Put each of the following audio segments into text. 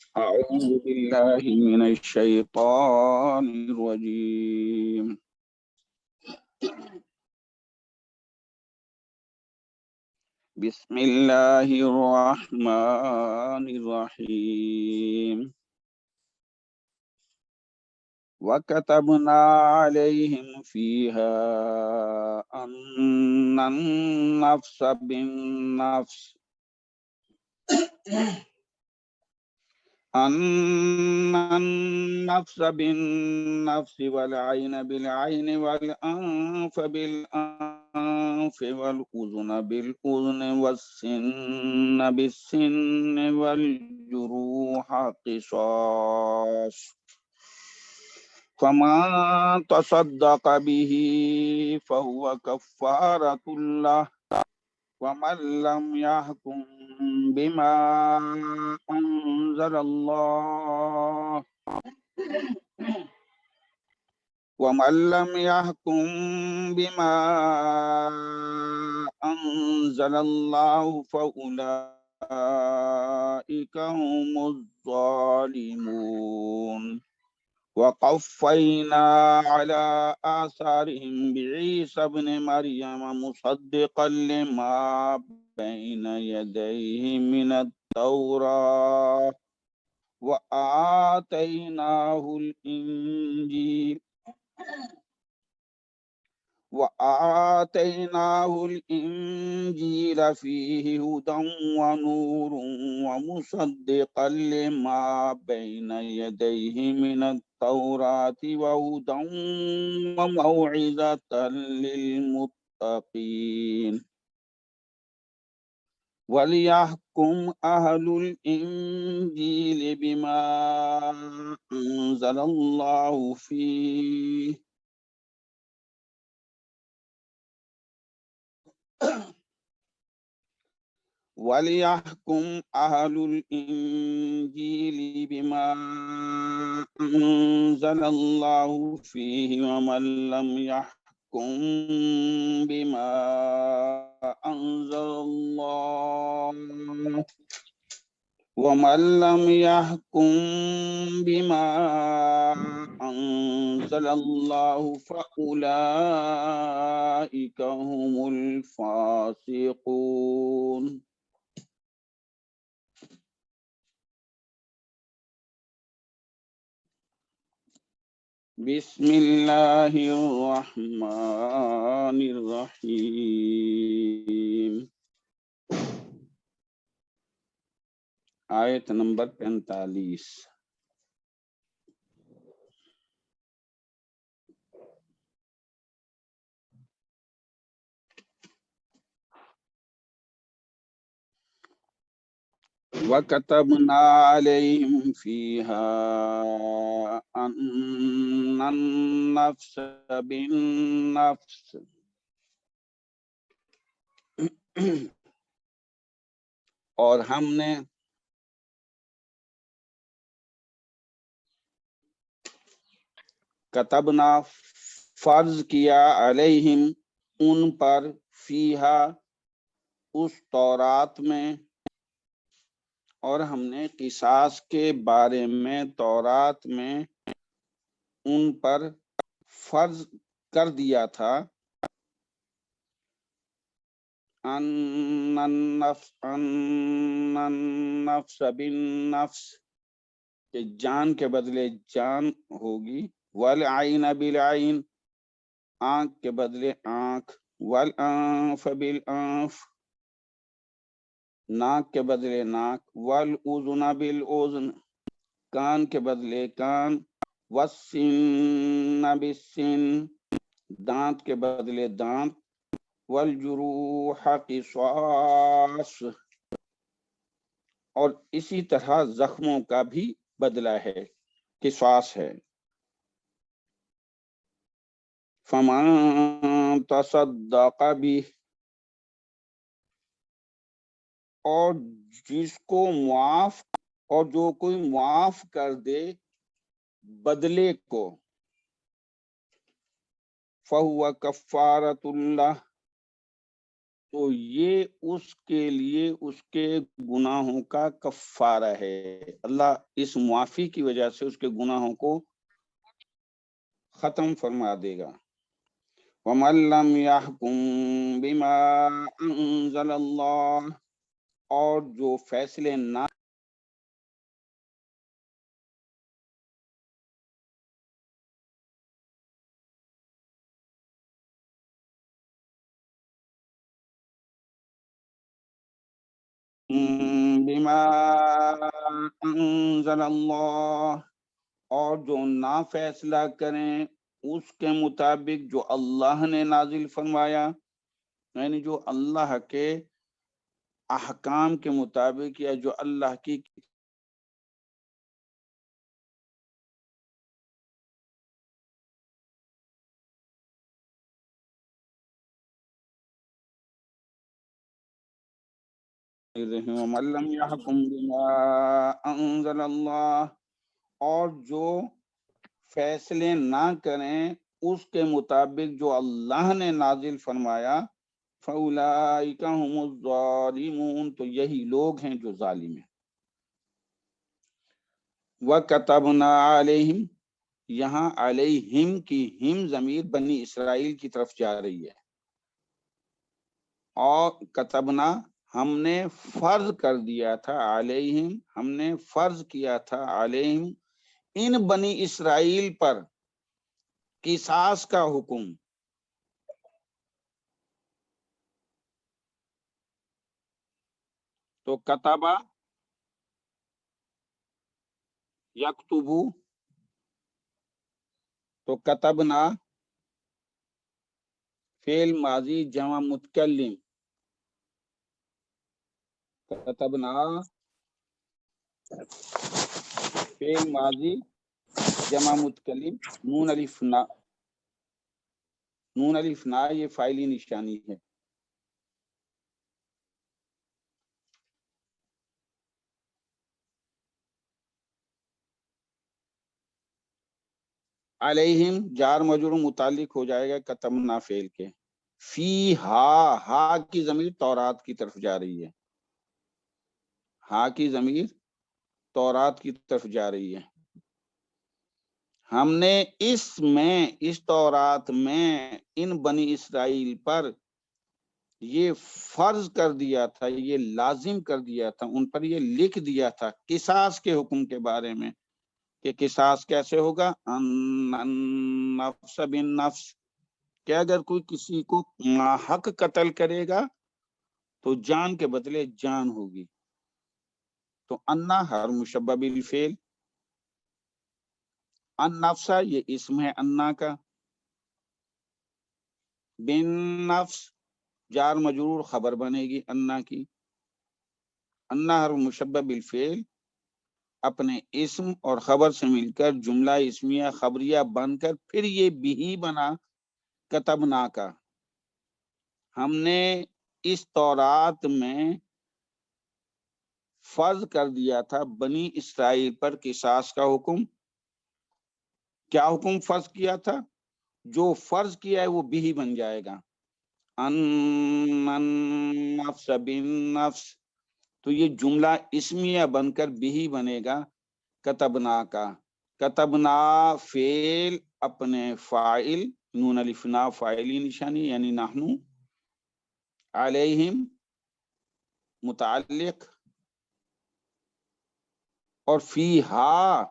أعوذ بالله من الشيطان الرجيم. بسم الله الرحمن الرحيم. وكتبنا عليهم فيها أن النفس بالنفس والعين بالعين والأنف بالأنف والأذن بالأذن والسن بالسن والجروح قصاص، فمن تصدق به فهو كفارة له، ومن لم يحكم بما أنزل الله فأولئك هم الظالمون. وقفينا على آثارهم بعيسى ابن مريم مصدقا لما بين يديه من التوراة وآتيناه الإنجيل فيه هدى ونور ومصدقا لما بين يديه من التوراة وهدى وموعظة للمتقين. وليحكم أهل الإنجيل بما أنزل الله فيه ومن لم يحكم بما أنزل الله فأولئك هم الفاسقون. بسم الله الرحمن الرحيم. آیت نمبر 45. وَكَتَبْنَا عَلَيْهِمْ فِيهَا أَنَّ النَّفْسَ بِالنَّفْسِ اور ہم نے کتبنا فرض کیا علیہم ان پر فیہا اس تورات میں، اور ہم نے قصاص کے بارے میں تورات میں ان پر فرض کر دیا تھا ان النفس بالنفس کہ جان کے بدلے جان ہوگی، والعین بالعین آنکھ کے بدلے آنکھ، والانف بالانف ناک کے بدلے ناک، والاذن بالاذن کان کے بدلے کان، والسن بالسن دانت کے بدلے دانت، والجروح قصاص اور اسی طرح زخموں کا بھی بدلہ ہے، قصاص ہے۔ فمن تصدق به اور جس کو معاف اور جو کوئی معاف کر دے بدلے کو، فہو کفارۃ اللہ تو یہ اس کے لیے اس کے گناہوں کا کفارہ ہے. اللہ اس معافی کی وجہ سے اس کے گناہوں کو ختم فرما دے گا. وَمَن لَّمْ يَحْكُم بِمَا أَنزَلَ اللَّهُ، اور جو فیصلے نہ بِمَا أَنزَلَ اللَّهُ، اور جو نہ فیصلہ کریں اس کے مطابق جو اللہ نے نازل فرمایا، یعنی جو اللہ کے احکام کے مطابق یا جو اللہ کی وَمَن لَّمْ يَحْكُم بِمَا أَنزَلَ اللَّهُ، اور جو فیصلے نہ کریں اس کے مطابق جو اللہ نے نازل فرمایا، فَأُولَٰئِكَ هُمُ الظَّالِمُونَ، تو یہی لوگ ہیں جو ظالم ہیں. وَكَتَبْنَا عَلَيْهِمْ، یہاں علیہم کی ہم ضمیر بنی اسرائیل کی طرف جا رہی ہے. اور کتبنا، ہم نے فرض کر دیا تھا، علیہم ہم نے فرض کیا تھا، علیہم ان بنی اسرائیل پر قصاص کا حکم. تو کتبہ یکتبو، تو کتبنا فعل ماضی جمع متکلم، کتبنا فعل ماضی جمع متکلم، نون الف نا، نون الف نا یہ فاعلی نشانی ہے. علیہم جار مجرور متعلق ہو جائے گا کتبنا فعل کے. فی ہا کی ضمیر تورات کی طرف جا رہی ہے، ہا کی ضمیر تورات کی طرف جا رہی ہے. ہم نے اس تورات میں ان بنی اسرائیل پر یہ فرض کر دیا تھا، یہ لازم کر دیا تھا، ان پر یہ لکھ دیا تھا قصاص کے حکم کے بارے میں کہ قصاص کیسے ہوگا. نفس بالنفس، کہ اگر کوئی کسی کو ناحق قتل کرے گا تو جان کے بدلے جان ہوگی. تو انا ہر مشبہ بالفعل، ان نفسا یہ اسم ہے انا کا، بن نفس جار مجرور خبر بنے گی انا کی. انا ہر مشبہ بالفعل اپنے اسم اور خبر سے مل کر جملہ اسمیہ خبریہ بن کر پھر یہ بھی بنا کتبنا کا. ہم نے اس تورات میں فرض کر دیا تھا بنی اسرائیل پر قصاص کا حکم. کیا حکم فرض کیا تھا؟ جو فرض کیا ہے وہ بھی بن جائے گا. النفس بالنفس، تو یہ جملہ اسمیہ بن کر بھی بنے گا کتبنا کا. کتبنا فعل اپنے فاعل نون الف نا فاعلی نشانی یعنی نحنو، علیہم متعلق، اور فیہا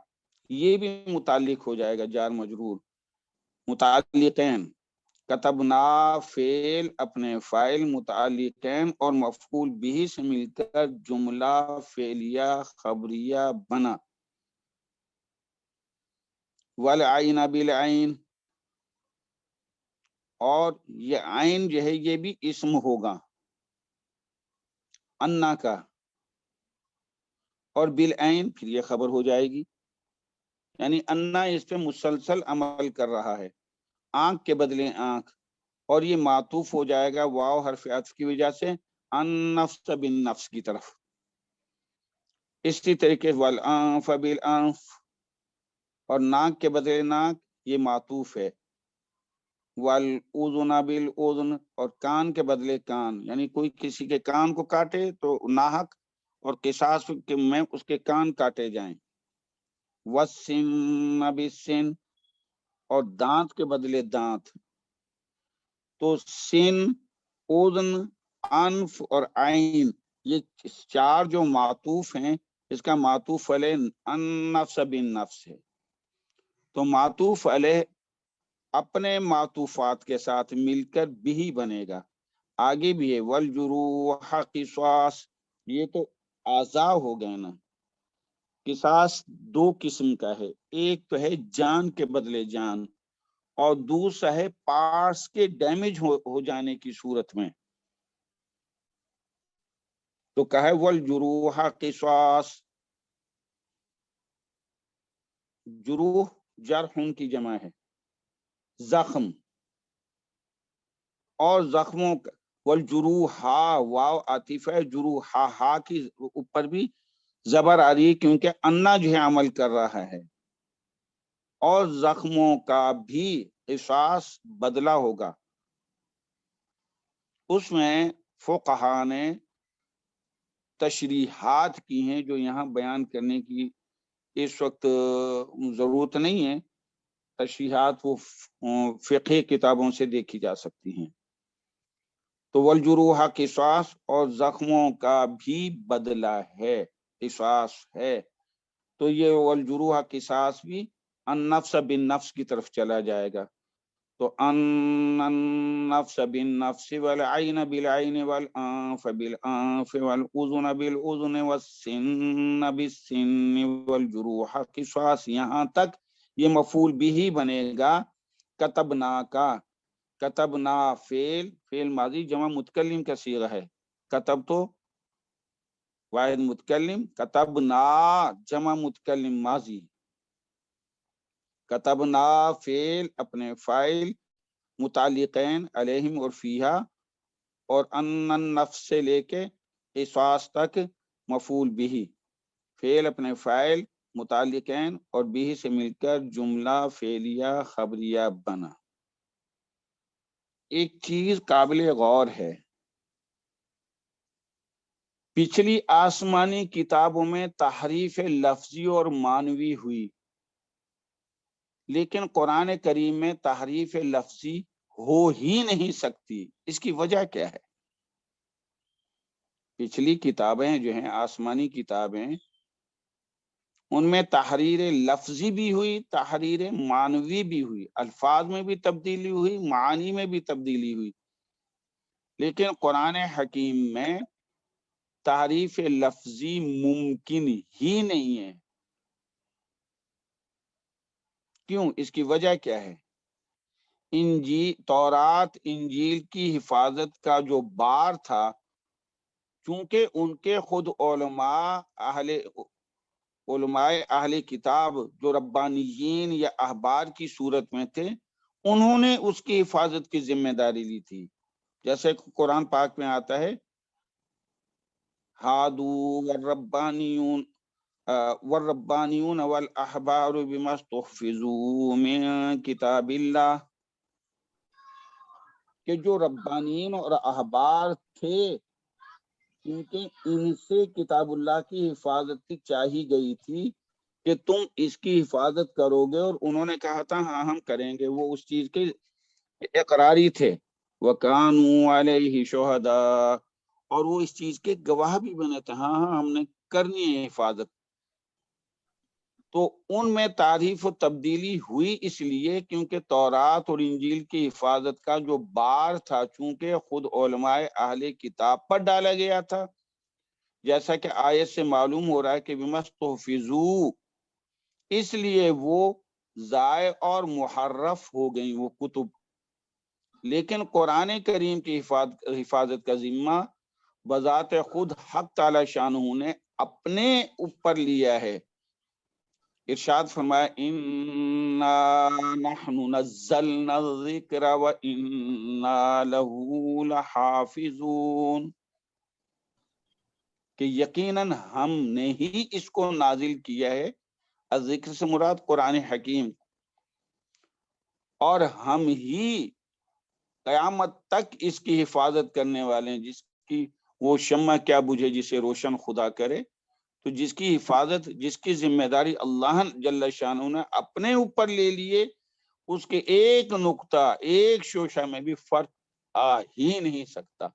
یہ بھی متعلق ہو جائے گا جار مجرور متعلقین. کتبنا فعل اپنے فاعل متعلقین اور مفعول بھی سے مل کر جملہ فعلیہ خبریہ بنا. والعین بالعین، اور یہ عین جو ہے یہ بھی اسم ہوگا انا کا، اور بالعین پھر یہ خبر ہو جائے گی، یعنی انا اس پہ مسلسل عمل کر رہا ہے، آنکھ کے بدلے آنکھ، اور یہ معطوف ہو جائے گا واو حرف عطف کی وجہ سے النفس بالنفس کی طرف. اسی طریقے والانف بالانف، اور ناک کے بدلے ناک یہ معطوف ہے والأذن بالأذن، اور کان کے بدلے کان، یعنی کوئی کسی کے کان کو کاٹے تو ناحق اور قصاص میں اس کے کان کاٹے جائیں۔ والسن بالسن، اور دانت کے بدلے دانت، تو سن، اذن، انف اور عین، یہ چار جو معطوف ہیں، اس کا معطوف علیہ النفس بالنفس ہے، تو معطوف علیہ اپنے معطوفات کے ساتھ مل کر بھی بنے گا۔ آگے بھی ہے والجروح قصاص، یہ تو اعضاء ہو گئے نا، قصاص دو قسم کا ہے، ایک تو ہے جان کے بدلے جان، اور دوسرا ہے پارٹس کے ڈیمیج ہو جانے کی صورت میں، تو کہا ہے والجروح قصاص، جروح جرح کی جمع ہے، زخم، اور زخموں کا، والجروح واو عاطف ہے، جروح ہا کی اوپر بھی زبر آ رہی ہے کیونکہ انا جو ہے عمل کر رہا ہے، اور زخموں کا بھی قصاص بدلہ ہوگا۔ اس میں فقہا نے تشریحات کی ہیں جو یہاں بیان کرنے کی اس وقت ضرورت نہیں ہے، تشریحات وہ فقہ کتابوں سے دیکھی جا سکتی ہیں۔ تو والجروح قصاص، اور زخموں کا بھی بدلہ ہے، قصاص ہے، تو یہ والجروح قصاص بھی النفس بالنفس کی طرف چلا جائے گا، تو النفس بالنفس والعین بالعین والانف بالانف والاذن بالاذن والسن بالسن والجروح قصاص، یہاں تک یہ مفعول بھی بنے گا کتبنا کا۔ کتبنا فعل ماضی جمع متکلم کا صیغہ ہے، کتب تو واحد متکلم، کتبنا جمع متکلم ماضی، کتبنا فعل اپنے فاعل، متعلقین علیہم اور فیہا، اور ان النفس سے لے کے قصاص تک مفعول بھی، فعل اپنے فاعل، متعلقین اور بھی سے مل کر جملہ فعلیہ خبریہ بنا۔ ایک چیز قابل غور ہے، پچھلی آسمانی کتابوں میں تحریف لفظی اور معنوی ہوئی، لیکن قرآن کریم میں تحریف لفظی ہو ہی نہیں سکتی، اس کی وجہ کیا ہے؟ پچھلی کتابیں جو ہیں آسمانی کتابیں، ان میں تحریر لفظی بھی ہوئی، تحریر معنوی بھی ہوئی، الفاظ میں بھی تبدیلی ہوئی، معانی میں بھی تبدیلی ہوئی، لیکن قرآن حکیم میں تحریف لفظی ممکن ہی نہیں ہے۔ کیوں؟ اس کی وجہ کیا ہے؟ تورات انجیل کی حفاظت کا جو بار تھا، چونکہ ان کے خود علماء اہل کتاب جو ربانیین یا احبار کی صورت میں تھے، انہوں نے اس کی حفاظت کی ذمہ داری لی تھی، جیسے قرآن پاک میں آتا ہے ہادو والربانیون والاحبار بما استحفظوا من کتاب اللہ، کہ جو ربانیین اور احبار تھے کیونکہ ان سے کتاب اللہ کی حفاظت کی چاہی گئی تھی کہ تم اس کی حفاظت کرو گے، اور انہوں نے کہا تھا ہاں ہم کریں گے، وہ اس چیز کے اقراری تھے، وَكَانُوا عَلَيْهِ شُهَدَاءَ، اور وہ اس چیز کے گواہ بھی بنے تھے، ہاں ہاں ہم نے کرنی ہے حفاظت۔ تو ان میں تعریف و تبدیلی ہوئی اس لیے کیونکہ تورات اور انجیل کی حفاظت کا جو بار تھا چونکہ خود علماء اہل کتاب پر ڈالا گیا تھا، جیسا کہ آیت سے معلوم ہو رہا ہے کہ بِمَسْتُحْفِظُوا، اس لیے وہ ضائع اور محرف ہو گئیں وہ کتب، لیکن قرآن کریم کی حفاظت کا ذمہ بذات خود حق تعالی شانہ نے اپنے اوپر لیا ہے۔ ارشاد فرمایا اِنَّا نَحْنُ نَزَّلْنَا الذِّكْرَ وَإِنَّا لَهُ لَحَافِظُونَ، کہ یقیناً ہم نے ہی اس کو نازل کیا ہے، الذکر سے مراد قرآن حکیم، اور ہم ہی قیامت تک اس کی حفاظت کرنے والے ہیں، جس کی وہ شمع کیا بجھے جسے روشن خدا کرے. تو جس کی حفاظت، جس کی ذمہ داری اللہ جل شانہ نے اپنے اوپر لے لیے، اس کے ایک نقطہ، ایک شوشہ میں بھی فرق آ ہی نہیں سکتا.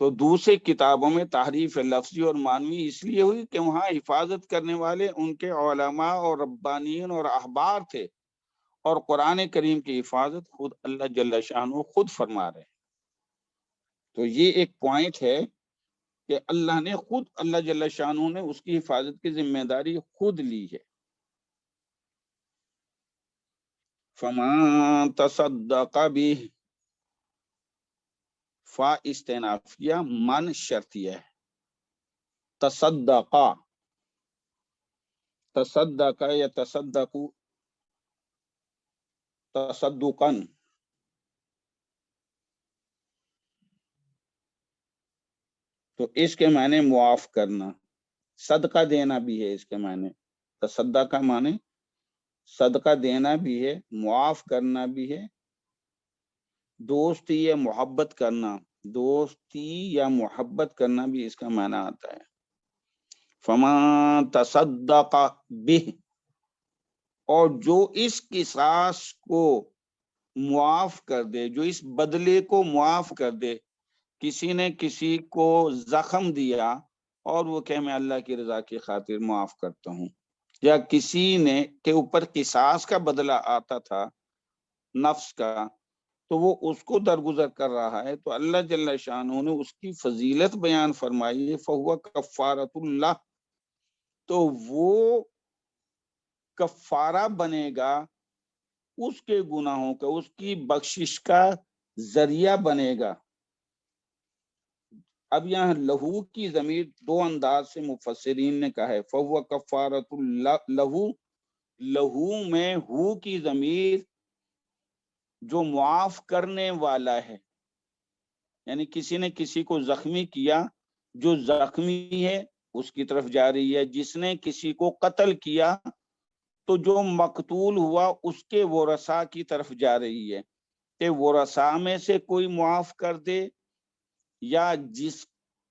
تو دوسری کتابوں میں تحریف لفظی اور معنوی اس لیے ہوئی کہ وہاں حفاظت کرنے والے ان کے علماء اور ربانیین اور احبار تھے، اور قرآن کریم کی حفاظت خود اللہ جل شانہ خود فرما رہے ہیں. تو یہ ایک پوائنٹ ہے کہ اللہ نے خود، اللہ جل شانہ نے اس کی حفاظت کی ذمہ داری خود لی ہے. فَمَن تَصَدَّقَ بِهِ، فا استنافیہ، من شرطیہ ہے. تصدقہ، تصدقہ یا تصدقو، تصدقاً. تو اس کے معنی معاف کرنا، صدقہ دینا بھی ہے. اس کے معنی تصدقہ معنی صدقہ دینا بھی ہے، معاف کرنا بھی ہے. دوستی یا محبت کرنا، دوستی یا محبت کرنا بھی اس کا معنی آتا ہے. فَمَن تَصَدَّقَ بِهِ، اور جو اس قصاص کو معاف کر دے، جو اس بدلے کو معاف کر دے. کسی نے کسی کو زخم دیا اور وہ کہ میں اللہ کی رضا کی خاطر معاف کرتا ہوں، یا کسی نے کے اوپر قصاص کا بدلہ آتا تھا نفس کا، تو وہ اس کو درگزر کر رہا ہے، تو اللہ جل شانہ نے اس کی فضیلت بیان فرمائی ہے. فَهُوَ کفارۃ اللہ، تو وہ کفارہ بنے گا اس کے گناہوں کا، اس کی بخشش کا ذریعہ بنے گا. اب یہاں لہو کی ضمیر دو انداز سے مفسرین نے کہا ہے. فَهُوَ کفارۃ لہو، لہو میں ہو کی ضمیر جو معاف کرنے والا ہے، یعنی کسی نے کسی کو زخمی کیا، جو زخمی ہے اس کی طرف جا رہی ہے. جس نے کسی کو قتل کیا تو جو مقتول ہوا اس کے ورثاء کی طرف جا رہی ہے کہ ورثاء میں سے کوئی معاف کر دے، یا جس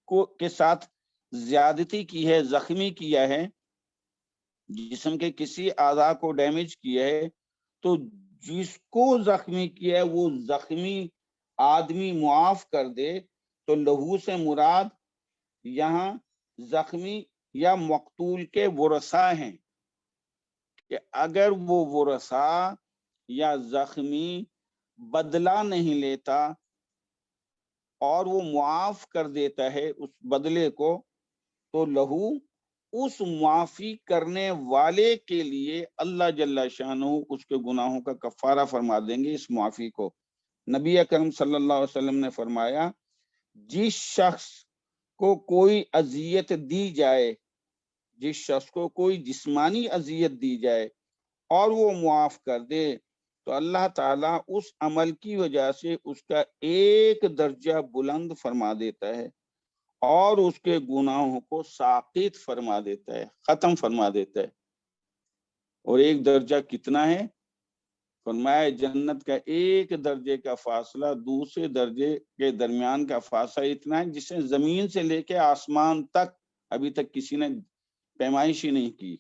کو کے ساتھ زیادتی کی ہے، زخمی کیا ہے، جسم کے کسی اعضاء کو ڈیمیج کیا ہے، تو جس کو زخمی کیا ہے وہ زخمی آدمی معاف کر دے. تو لہو سے مراد یہاں زخمی یا مقتول کے ورثاء ہیں، کہ اگر وہ ورثاء یا زخمی بدلہ نہیں لیتا اور وہ معاف کر دیتا ہے اس بدلے کو، تو لہو اس معافی کرنے والے کے لیے اللہ جل شانہ اس کے گناہوں کا کفارہ فرما دیں گے. اس معافی کو نبی اکرم صلی اللہ علیہ وسلم نے فرمایا، جس شخص کو کوئی اذیت دی جائے، جس شخص کو کوئی جسمانی اذیت دی جائے اور وہ معاف کر دے، تو اللہ تعالیٰ اس عمل کی وجہ سے اس کا ایک درجہ بلند فرما دیتا ہے اور اس کے گناہوں کو ساقط فرما دیتا ہے، ختم فرما دیتا ہے. اور ایک درجہ کتنا ہے؟ فرمایا جنت کا ایک درجے کا فاصلہ دوسرے درجے کے درمیان کا فاصلہ اتنا ہے جسے زمین سے لے کے آسمان تک ابھی تک کسی نے پیمائش ہی نہیں کی.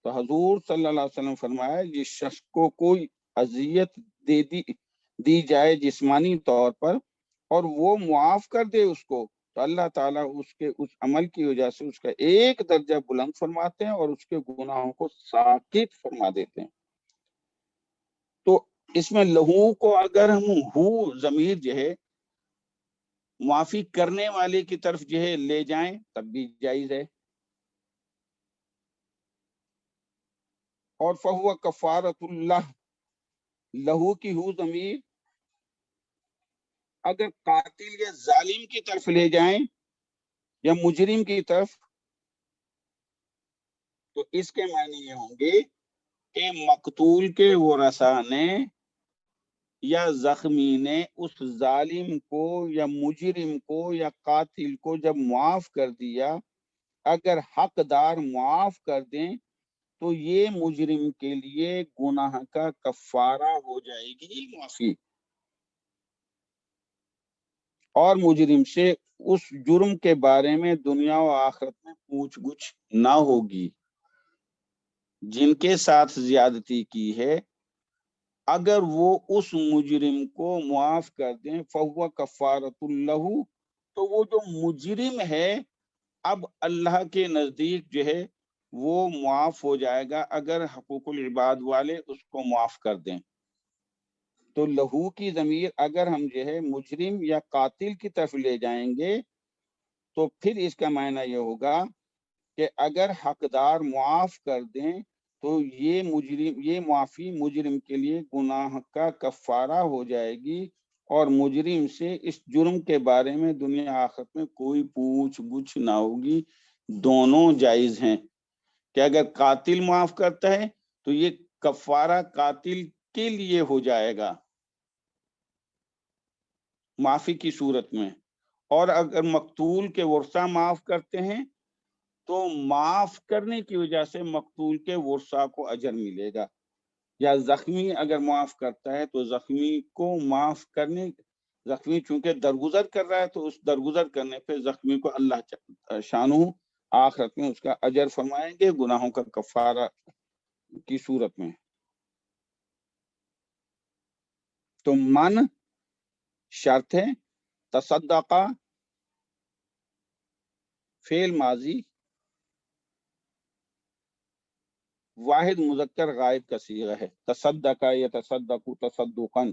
تو حضور صلی اللہ علیہ وسلم فرمایا، جس شخص کو کوئی اذیت دی جائے جسمانی طور پر اور وہ معاف کر دے اس کو، تو اللہ تعالیٰ اس کے اس عمل کی وجہ سے اس کا ایک درجہ بلند فرماتے ہیں اور اس کے گناہوں کو ساقط فرما دیتے ہیں. تو اس میں لہو کو اگر ہم ہو ضمیر جو ہے معافی کرنے والے کی طرف جو ہے لے جائیں تب بھی جائز ہے. اور فہو کفارۃ اللہ، لہو کی ہو ضمیر اگر قاتل یا ظالم کی طرف لے جائیں یا مجرم کی طرف، تو اس کے معنی یہ ہوں گے کہ مقتول کے ورثاء نے یا زخمی نے اس ظالم کو یا مجرم کو یا قاتل کو جب معاف کر دیا، اگر حقدار معاف کر دیں تو یہ مجرم کے لیے گناہ کا کفارہ ہو جائے گی معافی، اور مجرم سے اس جرم کے بارے میں دنیا و آخرت میں پوچھ گچھ نہ ہوگی۔ جن کے ساتھ زیادتی کی ہے اگر وہ اس مجرم کو معاف کر دیں فہو کفارۃ اللہ، تو وہ جو مجرم ہے اب اللہ کے نزدیک جو ہے وہ معاف ہو جائے گا اگر حقوق العباد والے اس کو معاف کر دیں۔ تو لہو کی ضمیر اگر ہم جو ہے مجرم یا قاتل کی طرف لے جائیں گے تو پھر اس کا معنی یہ ہوگا کہ اگر حقدار معاف کر دیں تو یہ معافی مجرم کے لیے گناہ کا کفارہ ہو جائے گی، اور مجرم سے اس جرم کے بارے میں دنیا آخرت میں کوئی پوچھ گچھ نہ ہوگی۔ دونوں جائز ہیں کہ اگر قاتل معاف کرتا ہے تو یہ کفارہ قاتل کے لیے ہو جائے گا معافی کی صورت میں، اور اگر مقتول کے ورثہ معاف کرتے ہیں تو معاف کرنے کی وجہ سے مقتول کے ورثہ کو اجر ملے گا، یا زخمی اگر معاف کرتا ہے تو زخمی کو معاف کرنے، زخمی چونکہ درگزر کر رہا ہے تو اس درگزر کرنے پہ زخمی کو اللہ شانہ آخرت میں اس کا اجر فرمائیں گے گناہوں کا کفارہ کی صورت میں۔ تو من شرط ہے، تصدقہ فعل ماضی، واحد مذکر غائب کا صیغہ ہے، تصدقہ یتصدق تصدقا،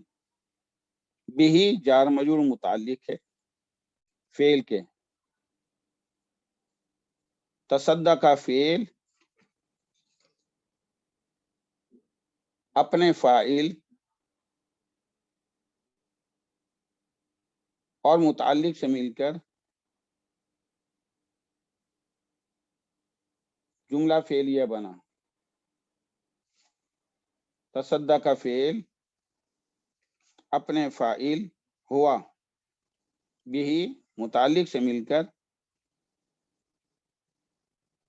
بھی جار مجرور متعلق ہے فعل کے، تصدقہ فعل اپنے فاعل اور متعلق سے مل کر جملہ فعلیہ بنا۔ تصدقہ فعل اپنے فاعل ہوا بھی متعلق سے مل کر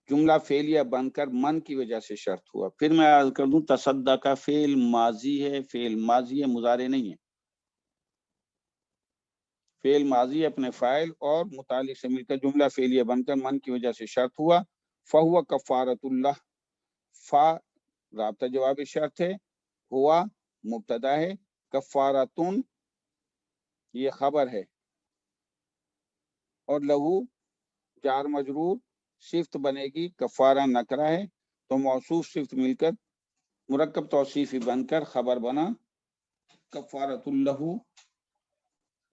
جملہ فعلیہ بن کر من کی وجہ سے شرط ہوا۔ پھر میں عرض کر دوں تصدقہ فعل ماضی ہے، فعل ماضی ہے مضارع نہیں ہے، فعل ماضی اپنے فاعل اور متعلق سے مل کر جملہ فعلیہ بن کر من کی وجہ سے شرط ہوا۔ فہو کفارۃ اللہ، فا رابطہ جواب شرط ہے، ہوا مبتدا ہے، کفارتن یہ خبر ہے، اور لہو جار مجرور، صفت بنے گی، کفارہ نکرہ ہے تو موصوف صفت مل کر مرکب توصیفی بن کر خبر بنا، کفارۃ اللہ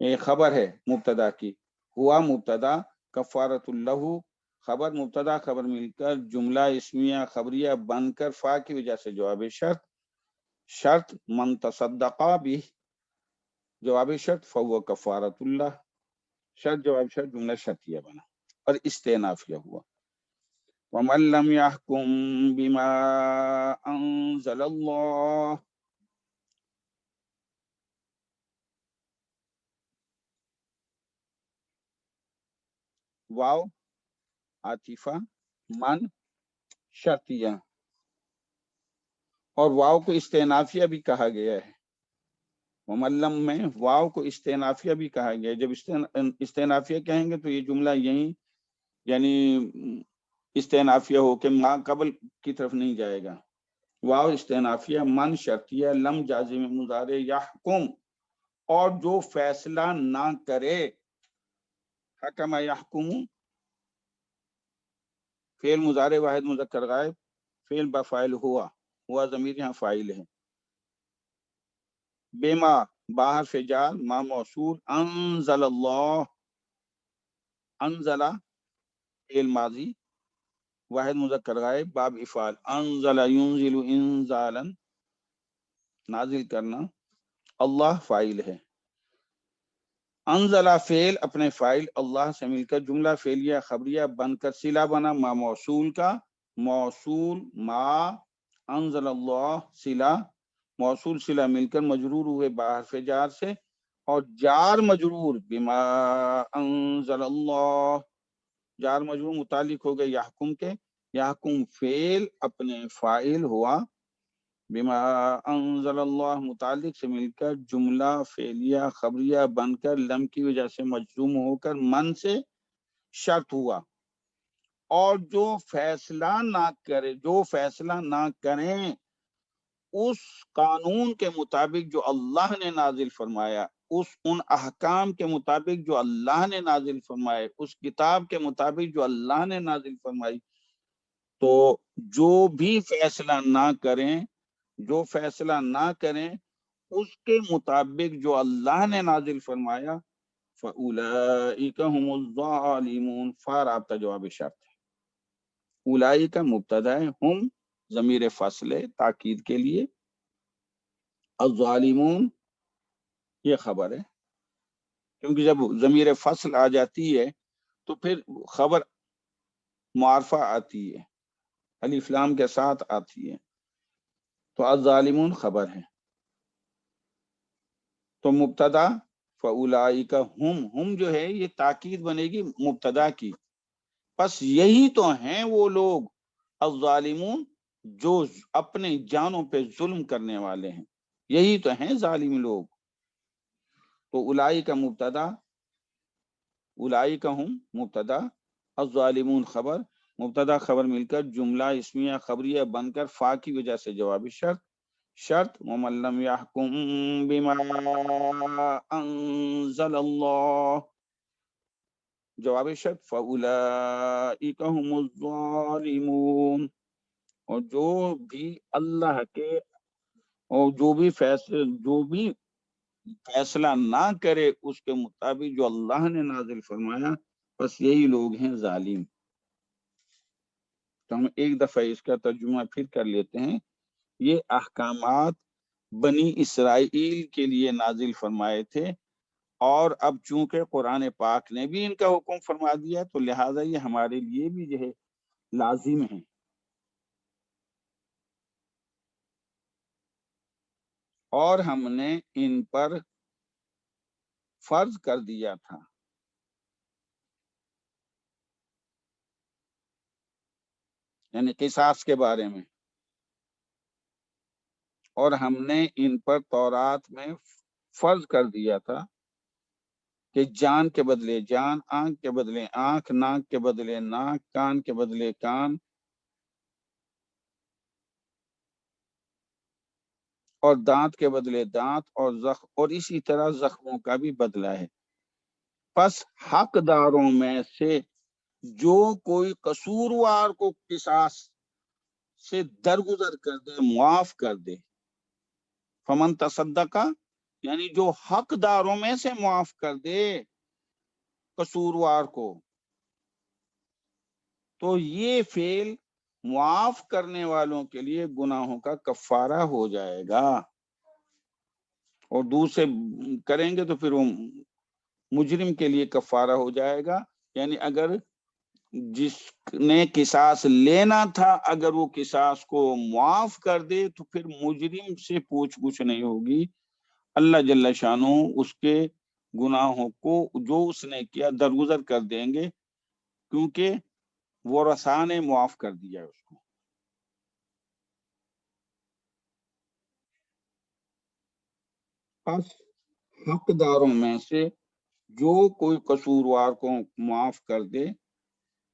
یہ خبر ہے مبتدا کی، ہوا مبتدا، کفارۃ اللہ خبر، مبتدا خبر مل کر جملہ اسمیہ خبریہ بن کر فا کی وجہ سے جواب شرط، شرط من تصدقہ بھی جواب شرط فہو کفارۃ اللہ، شرط جواب شرط جملہ شرطیہ بنا اور استئنافیہ ہوا۔ ومن لم يحكم بما انزل اللہ، واو عاطفہ، من شرطیہ، اور واو کو استئنافیہ بھی کہا گیا ہے، وملم میں واو کو استئنافیہ بھی کہا گیا ہے۔ جب استئنافیہ کہیں گے تو یہ جملہ یہیں یعنی استئنافیہ ہو کہ ما قبل کی طرف نہیں جائے گا، واو استئنافیہ، من شرطیہ، لم جازم مضارع، یحکم اور جو فیصلہ نہ کرے، حکم یحکم فعل مضارع واحد مذکر غائب، فعل بفاعل ہوا ضمیر یہاں فاعل ہے، بما باہر سے جار ما موصول، انزل اللہ، انزل فعل ماضی واحد مذکر غائب باب افعال، انزل ينزل انزالا نازل کرنا، اللہ فاعل ہے، انزلہ فعل اپنے فاعل اللہ سے مل کر جملہ فعلیہ خبریہ بن کر صلہ بنا ما موصول کا، موصول ما انزل اللہ صلہ، موصول صلہ مل کر مجرور ہوئے بحرف جار سے، اور جار مجرور بما انزل اللہ، جار مجرور متعلق ہو گئے یحکم کے، یحکم فعل اپنے فاعل ہوا، بما انزل اللہ متعلق سے مل کر جملہ فعلیہ خبریہ بن کر لم کی وجہ سے مجزوم ہو کر من سے شرط ہوا، اور جو فیصلہ نہ کریں اس قانون کے مطابق جو اللہ نے نازل فرمایا، ان احکام کے مطابق جو اللہ نے نازل فرمائے، اس کتاب کے مطابق جو اللہ نے نازل فرمائی، تو جو بھی فیصلہ نہ کریں اس کے مطابق جو اللہ نے نازل فرمایا، فَأُولَئِكَ هُمُ الظَّالِمُونَ، رابطہ جواب شرط ہے۔ اولئک کا مبتدا ہے، ہم ضمیر فصل ہے تاکید کے لیے، الظالمون یہ خبر ہے، کیونکہ جب ضمیر فصل آ جاتی ہے تو پھر خبر معرفہ آتی ہے، الف لام کے ساتھ آتی ہے، تو الظالمون خبر ہے، تو مبتدا فاولئک ہم جو ہے یہ تاکید بنے گی مبتدا کی، بس یہی تو ہیں وہ لوگ الظالمون جو اپنے جانوں پہ ظلم کرنے والے ہیں، یہی تو ہیں ظالم لوگ۔ تو اولئک کا مبتدا، اولئک ہم مبتدا، الظالمون خبر، مبتدا خبر مل کر جملہ اسمیہ خبریہ بن کر فا کی وجہ سے جوابی شرط ومن لم يحكم بما انزل اللہ، جواب شرط فاولئک هم الظالمون، اور جو بھی اللہ کے اور جو بھی فیصلہ نہ کرے اس کے مطابق جو اللہ نے نازل فرمایا، بس یہی لوگ ہیں ظالم۔ تو ہم ایک دفعہ اس کا ترجمہ پھر کر لیتے ہیں۔ یہ احکامات بنی اسرائیل کے لیے نازل فرمائے تھے، اور اب چونکہ قرآن پاک نے بھی ان کا حکم فرما دیا تو لہٰذا یہ ہمارے لیے بھی جو ہے لازم ہے۔ اور ہم نے ان پر فرض کر دیا تھا، یعنی قصاص کے بارے میں، اور ہم نے ان پر تورات میں فرض کر دیا تھا کہ جان کے بدلے جان، آنکھ کے بدلے آنکھ، ناک کے بدلے ناک، کان کے بدلے کان، اور دانت کے بدلے دانت، اور اسی طرح زخموں کا بھی بدلہ ہے۔ پس حقداروں میں سے جو کوئی قصوروار کو قصاص سے درگزر کر دے، معاف کر دے، فمن تصدقہ یعنی جو حقداروں میں سے معاف کر دے قصوروار کو، تو یہ فعل معاف کرنے والوں کے لیے گناہوں کا کفارہ ہو جائے گا، اور دوسرے کریں گے تو پھر وہ مجرم کے لیے کفارہ ہو جائے گا۔ یعنی اگر جس نے قصاص لینا تھا اگر وہ قصاص کو معاف کر دے تو پھر مجرم سے پوچھ گچھ نہیں ہوگی، اللہ جل شانہ اس کے گناہوں کو جو اس نے کیا درگزر کر دیں گے، کیونکہ وہ ورثاء نے معاف کر دیا اس کو۔ پس حقداروں میں سے جو کوئی قصوروار کو معاف کر دے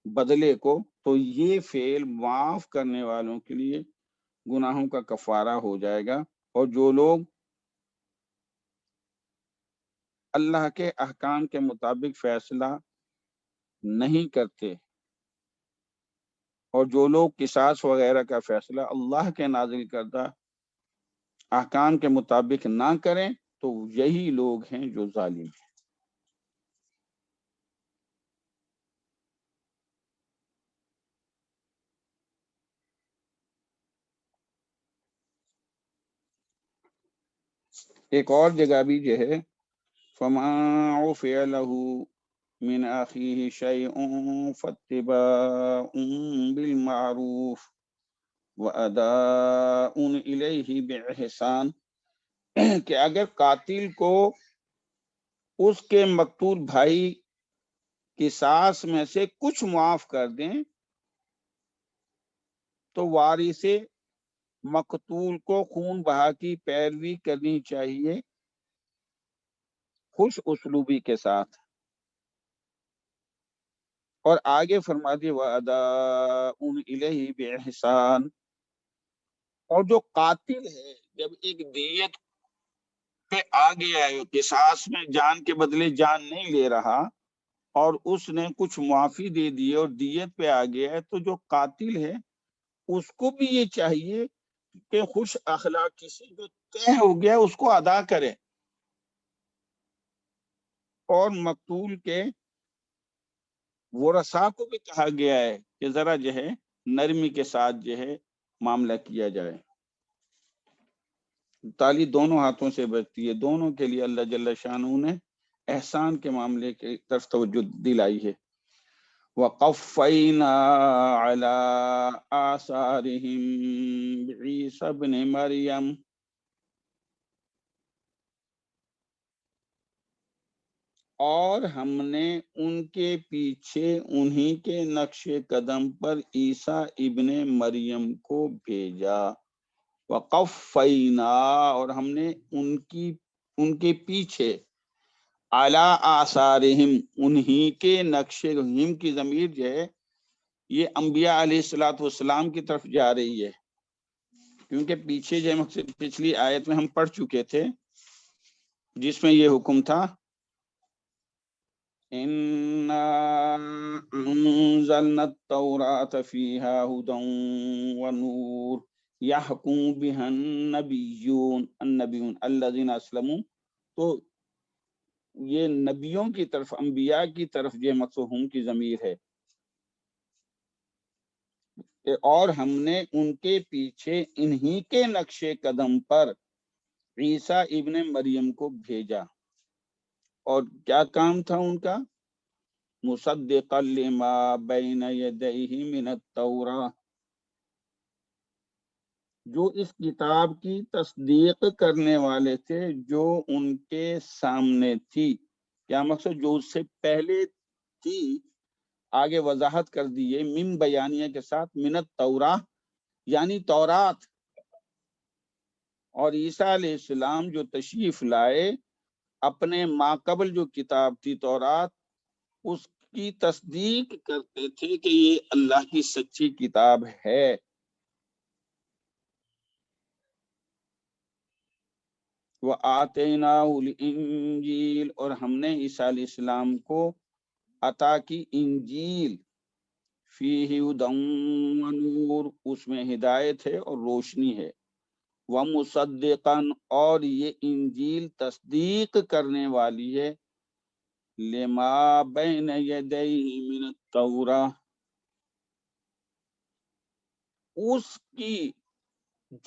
بدلے کو، تو یہ فعل معاف کرنے والوں کے لیے گناہوں کا کفارہ ہو جائے گا، اور جو لوگ اللہ کے احکام کے مطابق فیصلہ نہیں کرتے، اور جو لوگ قصاص وغیرہ کا فیصلہ اللہ کے نازل کردہ احکام کے مطابق نہ کریں، تو یہی لوگ ہیں جو ظالم ہیں۔ ایک اور جگہ بھی جو ہے فَمَا عُفِيَ لَهُ مِنْ أَخِيهِ شَيْءٌ فَاتِّبَاعٌ بِالْمَعْرُوفِ وَأَدَاءٌ إِلَيْهِ بِإِحْسَانٍ، کہ اگر قاتل کو اس کے مقتول بھائی قصاص میں سے کچھ معاف کر دیں تو وارث مقتول کو خون بہا کی پیروی کرنی چاہیے خوش اسلوبی کے ساتھ. اور آگے فرما دی وَأَدَاءٌ إِلَيْهِ بِإِحْسَانٍ. اور جو قاتل ہے جب ایک دیت پہ آ گیا ہے، قصاص میں جان کے بدلے جان نہیں لے رہا، اور اس نے کچھ معافی دے دی اور دیت پہ آ گیا ہے، تو جو قاتل ہے اس کو بھی یہ چاہیے کہ خوش اخلاقی سے جو طے ہو گیا اس کو ادا کرے، اور مقتول کے ورثاء کو بھی کہا گیا ہے کہ ذرا جو ہے نرمی کے ساتھ جو ہے معاملہ کیا جائے. تالی دونوں ہاتھوں سے بجتی ہے، دونوں کے لیے اللہ جل شانہ نے احسان کے معاملے کی طرف توجہ دلائی ہے. وَقَفَّيْنَا عَلَىٰ آثَارِهِمْ بِعِيسَى ابْنِ مَرْيَمَ. اور ہم نے ان کے پیچھے انہی کے نقش قدم پر عیسیٰ ابن مریم کو بھیجا. وقفینا، اور ہم نے ان کے پیچھے اعلی آثارہم، انہی کے نقش، ہم کی ضمیر جو ہے یہ انبیاء علیہ الصلوۃ والسلام کی طرف جا رہی ہے، کیونکہ پیچھے جو پچھلی آیت میں ہم پڑھ چکے تھے جس میں یہ حکم تھا اِنَّا أَنزَلْنَا التَّوْرَاةَ فِيهَا هُدًى وَنُورٌ يَحْكُمُ بِهَا النَّبِيُّونَ الَّذِينَ أَسْلَمُوا. تو یہ نبیوں کی طرف، انبیاء کی طرف یہ مقصود کی ضمیر ہے. اور ہم نے ان کے پیچھے انہی کے نقش قدم پر عیسیٰ ابن مریم کو بھیجا. اور کیا کام تھا ان کا؟ مصدقا لما بین یدیہ من التوراۃ، جو اس کتاب کی تصدیق کرنے والے تھے جو ان کے سامنے تھی. کیا مقصد؟ جو اس سے پہلے تھی. آگے وضاحت کر دیے من بیانیہ کے ساتھ، من التوراۃ یعنی تورات. اور عیسیٰ علیہ السلام جو تشریف لائے، اپنے ماقبل جو کتاب تھی تورات، اس کی تصدیق کرتے تھے کہ یہ اللہ کی سچی کتاب ہے. وَآتَيْنَاهُ الْإِنْجِيلَ، اور ہم نے عیسیٰ علیہ السلام کو عطا کی انجیل. فِيهِ هُدًى وَنُورٌ، اس میں ہدایت ہے اور روشنی ہے. وَمُصَدِّقًا، اور یہ انجیل تصدیق کرنے والی ہے، لما بین یدیہ من التوراۃ، اس کی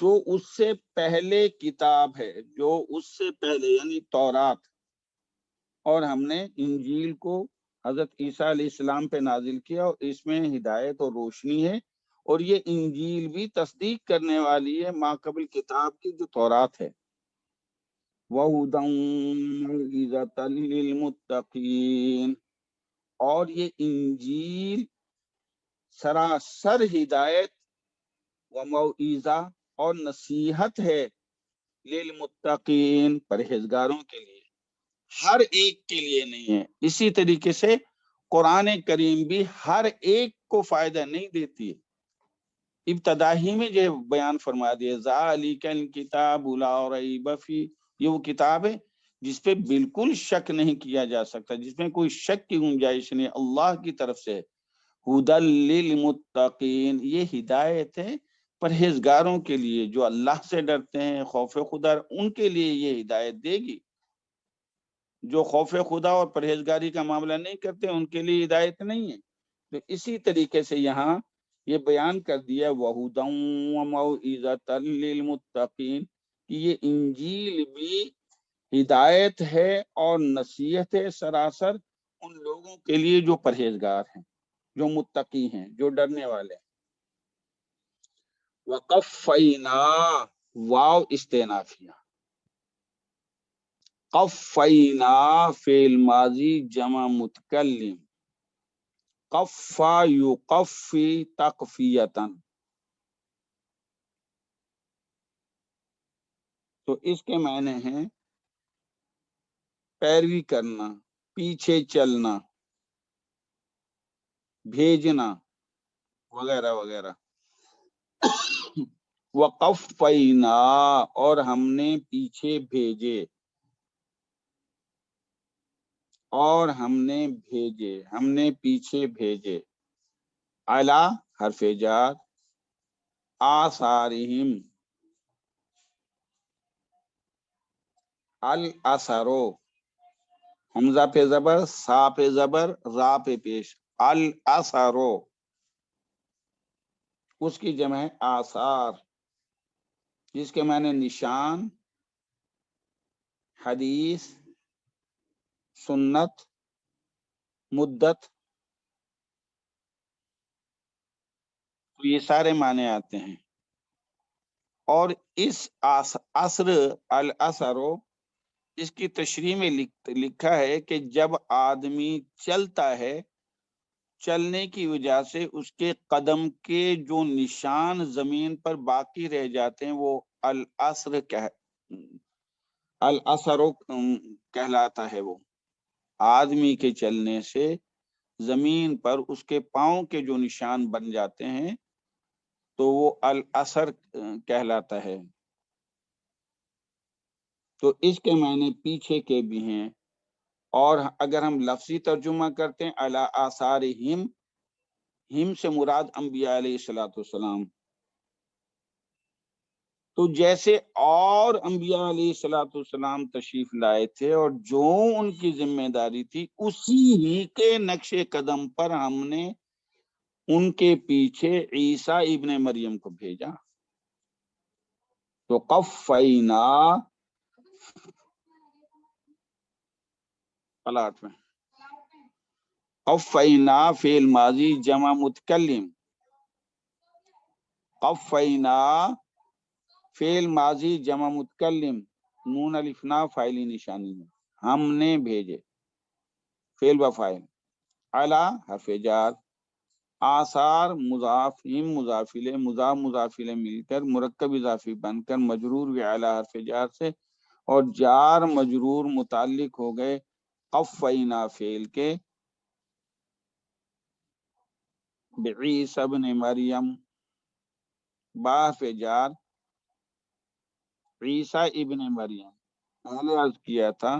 جو اس سے پہلے کتاب ہے، جو اس سے پہلے یعنی تورات. اور ہم نے انجیل کو حضرت عیسیٰ علیہ السلام پہ نازل کیا، اور اس میں ہدایت اور روشنی ہے، اور یہ انجیل بھی تصدیق کرنے والی ہے ماقبل کتاب کی جو تورات ہے. وَهُدًى وَمَوْعِظَةً لِّلْمُتَّقِينَ، اور یہ انجیل سراسر ہدایت و موعظہ اور نصیحت ہے للمتقین، پرہیزگاروں کے لیے. ہر ایک کے لیے نہیں ہے. اسی طریقے سے قرآن کریم بھی ہر ایک کو فائدہ نہیں دیتی ہے. ابتدا ہی میں جو بیان فرما دیا ذالک الکتاب لا ریب فیہ، یہ وہ کتاب ہے جس پہ بالکل شک نہیں کیا جا سکتا، جس میں کوئی شک کی گنجائش نہیں، اللہ کی طرف سے. ہدی للمتقین، یہ ہدایت ہے پرہیزگاروں کے لیے، جو اللہ سے ڈرتے ہیں، خوف خدا، ان کے لیے یہ ہدایت دے گی. جو خوف خدا اور پرہیزگاری کا معاملہ نہیں کرتے ان کے لیے ہدایت نہیں ہے. تو اسی طریقے سے یہاں یہ بیان کر دیا وَهُدًى وَمَوْعِظَةً لِّلْمُتَّقِينَ کہ یہ انجیل بھی ہدایت ہے اور نصیحت ہے سراسر ان لوگوں کے لیے جو پرہیزگار ہیں، جو متقی ہیں، جو ڈرنے والے ہیں. وَقَفَّيْنَا، واو استئنافیہ. قفینا فعل ماضی جمع متکلم، قفا یقفی تقفیتاً، تو اس کے معنی ہیں پیروی کرنا، پیچھے چلنا، بھیجنا وغیرہ وغیرہ۔ وقفینا، اور ہم نے پیچھے بھیجے، اور ہم نے بھیجے، ہم نے پیچھے بھیجے، علی حرف جار، آثارہم، الاثرو، حمزہ پہ زبر، سا پہ زبر، را پہ پیش، الاثرو، اس کی جمع ہے آثار، جس کے معنی نشان، حدیث، سنت، مدت، تو یہ سارے معنی آتے ہیں۔ اور اس اثر، الاثرو، اس کی تشریح میں لکھا ہے کہ جب آدمی چلتا ہے، چلنے کی وجہ سے اس کے قدم کے جو نشان زمین پر باقی رہ جاتے ہیں وہ الاثر کہلاتا ہے۔ وہ آدمی کے چلنے سے زمین پر اس کے پاؤں کے جو نشان بن جاتے ہیں تو وہ الاثر کہلاتا ہے۔ تو اس کے معنی پیچھے کے بھی ہیں، اور اگر ہم لفظی ترجمہ کرتے ہیں علی آثارہم، ہم سے مراد انبیاء علیہ السلام، تو جیسے اور انبیاء علیہ السلام تشریف لائے تھے اور جو ان کی ذمہ داری تھی اسی ہی کے نقش قدم پر ہم نے ان کے پیچھے عیسیٰ ابن مریم کو بھیجا۔ تو قفینا، پلاٹ میں قفینا فعل ماضی جمع متکلم، قفینا فعل ماضی جمع متکلم، نون الفنا فاعلی نشانی میں، ہم نے بھیجے، فعل و فاعل، علی حرف جار، آثار مضاف، ہم مضاف الیہ، مضاف الیہ مل کر مرکب اضافی بن کر مجرور و اعلی حرف جار سے، اور جار مجرور متعلق ہو گئے قفینا فعل کے بعیسی ابن مریم، با حرف جار، عیسیٰ ابن مریم۔ پہلے عرض کیا تھا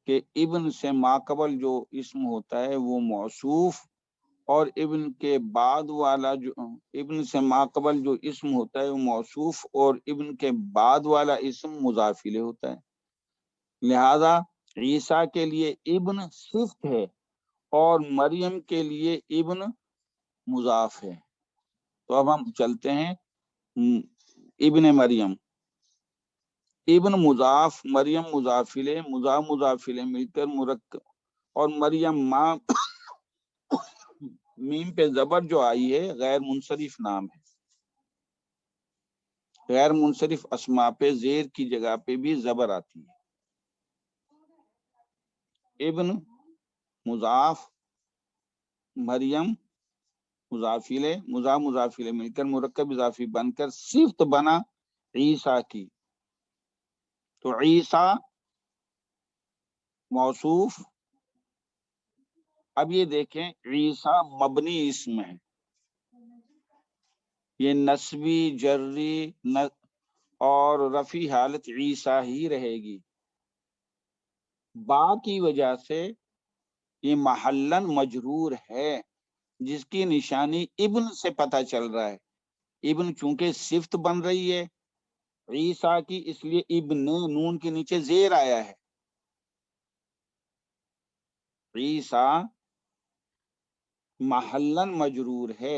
کہ ابن سے ماقبل جو اسم ہوتا ہے وہ موصوف، اور ابن کے بعد والا جو ابن سے ماقبل جو اسم ہوتا ہے وہ موصوف، اور ابن کے بعد والا اسم مضاف الیہ ہوتا ہے۔ لہذا عیسیٰ کے لیے ابن صفت ہے اور مریم کے لیے ابن مضاف ہے۔ تو اب ہم چلتے ہیں ابن مریم، ابن مضاف، مریم مضاف الیہ، مضاف الیہ مل کر مرکب، اور مریم ماں میم پہ زبر جو آئی ہے غیر منصرف نام ہے۔ غیر منصرف اسماء پہ زیر کی جگہ پہ بھی زبر آتی ہے۔ ابن مضاف، مریم مضاف الیہ، مضاف الیہ مل کر مرکب اضافی بن کر صفت بنا عیسیٰ کی، تو عیسیٰ موصوف۔ اب یہ دیکھیں عیسیٰ مبنی اسم ہے، یہ نسبی، جری اور رفعی حالت عیسیٰ ہی رہے گی، با کی وجہ سے یہ محلن مجرور ہے، جس کی نشانی ابن سے پتہ چل رہا ہے۔ ابن چونکہ صفت بن رہی ہے عیسیٰ کی، اس لیے ابن نون کے نیچے زیر آیا ہے، عیسیٰ محلن مجرور ہے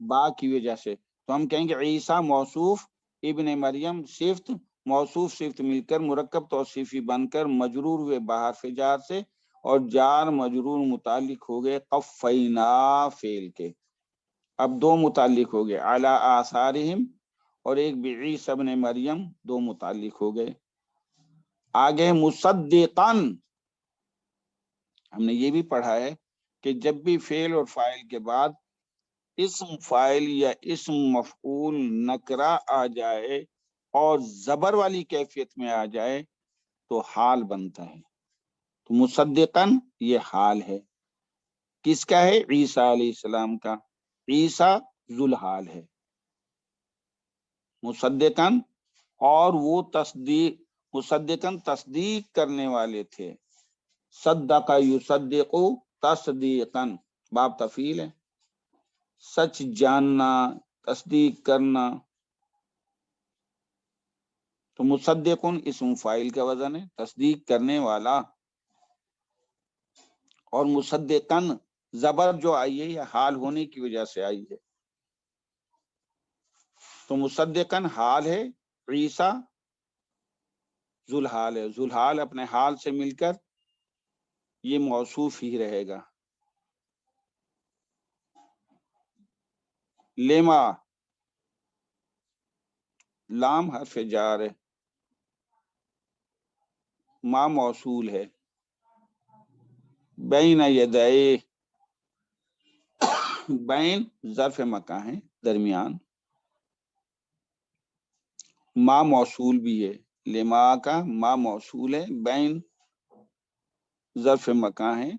با کی وجہ سے، تو ہم کہیں گے عیسیٰ موصوف، ابن مریم صفت، موصوف صفت مل کر مرکب توصیفی بن کر مجرور ہوئے بحرف جار سے، اور جار مجرور متعلق ہو گئے قفینا فعل کے۔ اب دو متعلق ہو گئے علی آثارہم، اور ایک بعیسی ابن مریم، دو متعلق ہو گئے۔ آگے مصدقاً، ہم نے یہ بھی پڑھا ہے کہ جب بھی فعل اور فاعل کے بعد اسم فاعل یا اسم مفعول نکرہ آ جائے اور زبر والی کیفیت میں آ جائے تو حال بنتا ہے. تو مصدقن یہ حال ہے. کس کا ہے؟ عیسیٰ علیہ السلام کا. عیسیٰ ذوالحال ہے. مصدقن، اور وہ تصدیق، مصدقن تصدیق کرنے والے تھے. صدق یصدق تصدیقن، باب تفعیل ہے. سچ جاننا، تصدیق کرنا. تو مصدقن اسم فاعل کا وزن ہے، تصدیق کرنے والا. اور مصدقن زبر جو آئی ہے یہ حال ہونے کی وجہ سے آئی ہے. تو مصدقن حال ہے، عیسیٰ ذوالحال ہے. ذوالحال اپنے حال سے مل کر یہ موصوف ہی رہے گا. لما، لام حرف جار ہے، ما موصول ہے. بین یدئے، بین ظرف مکان ہے، درمیان. ما موصول بھی ہے، لما کا ما موصول ہے، بین ظرف مکان ہے.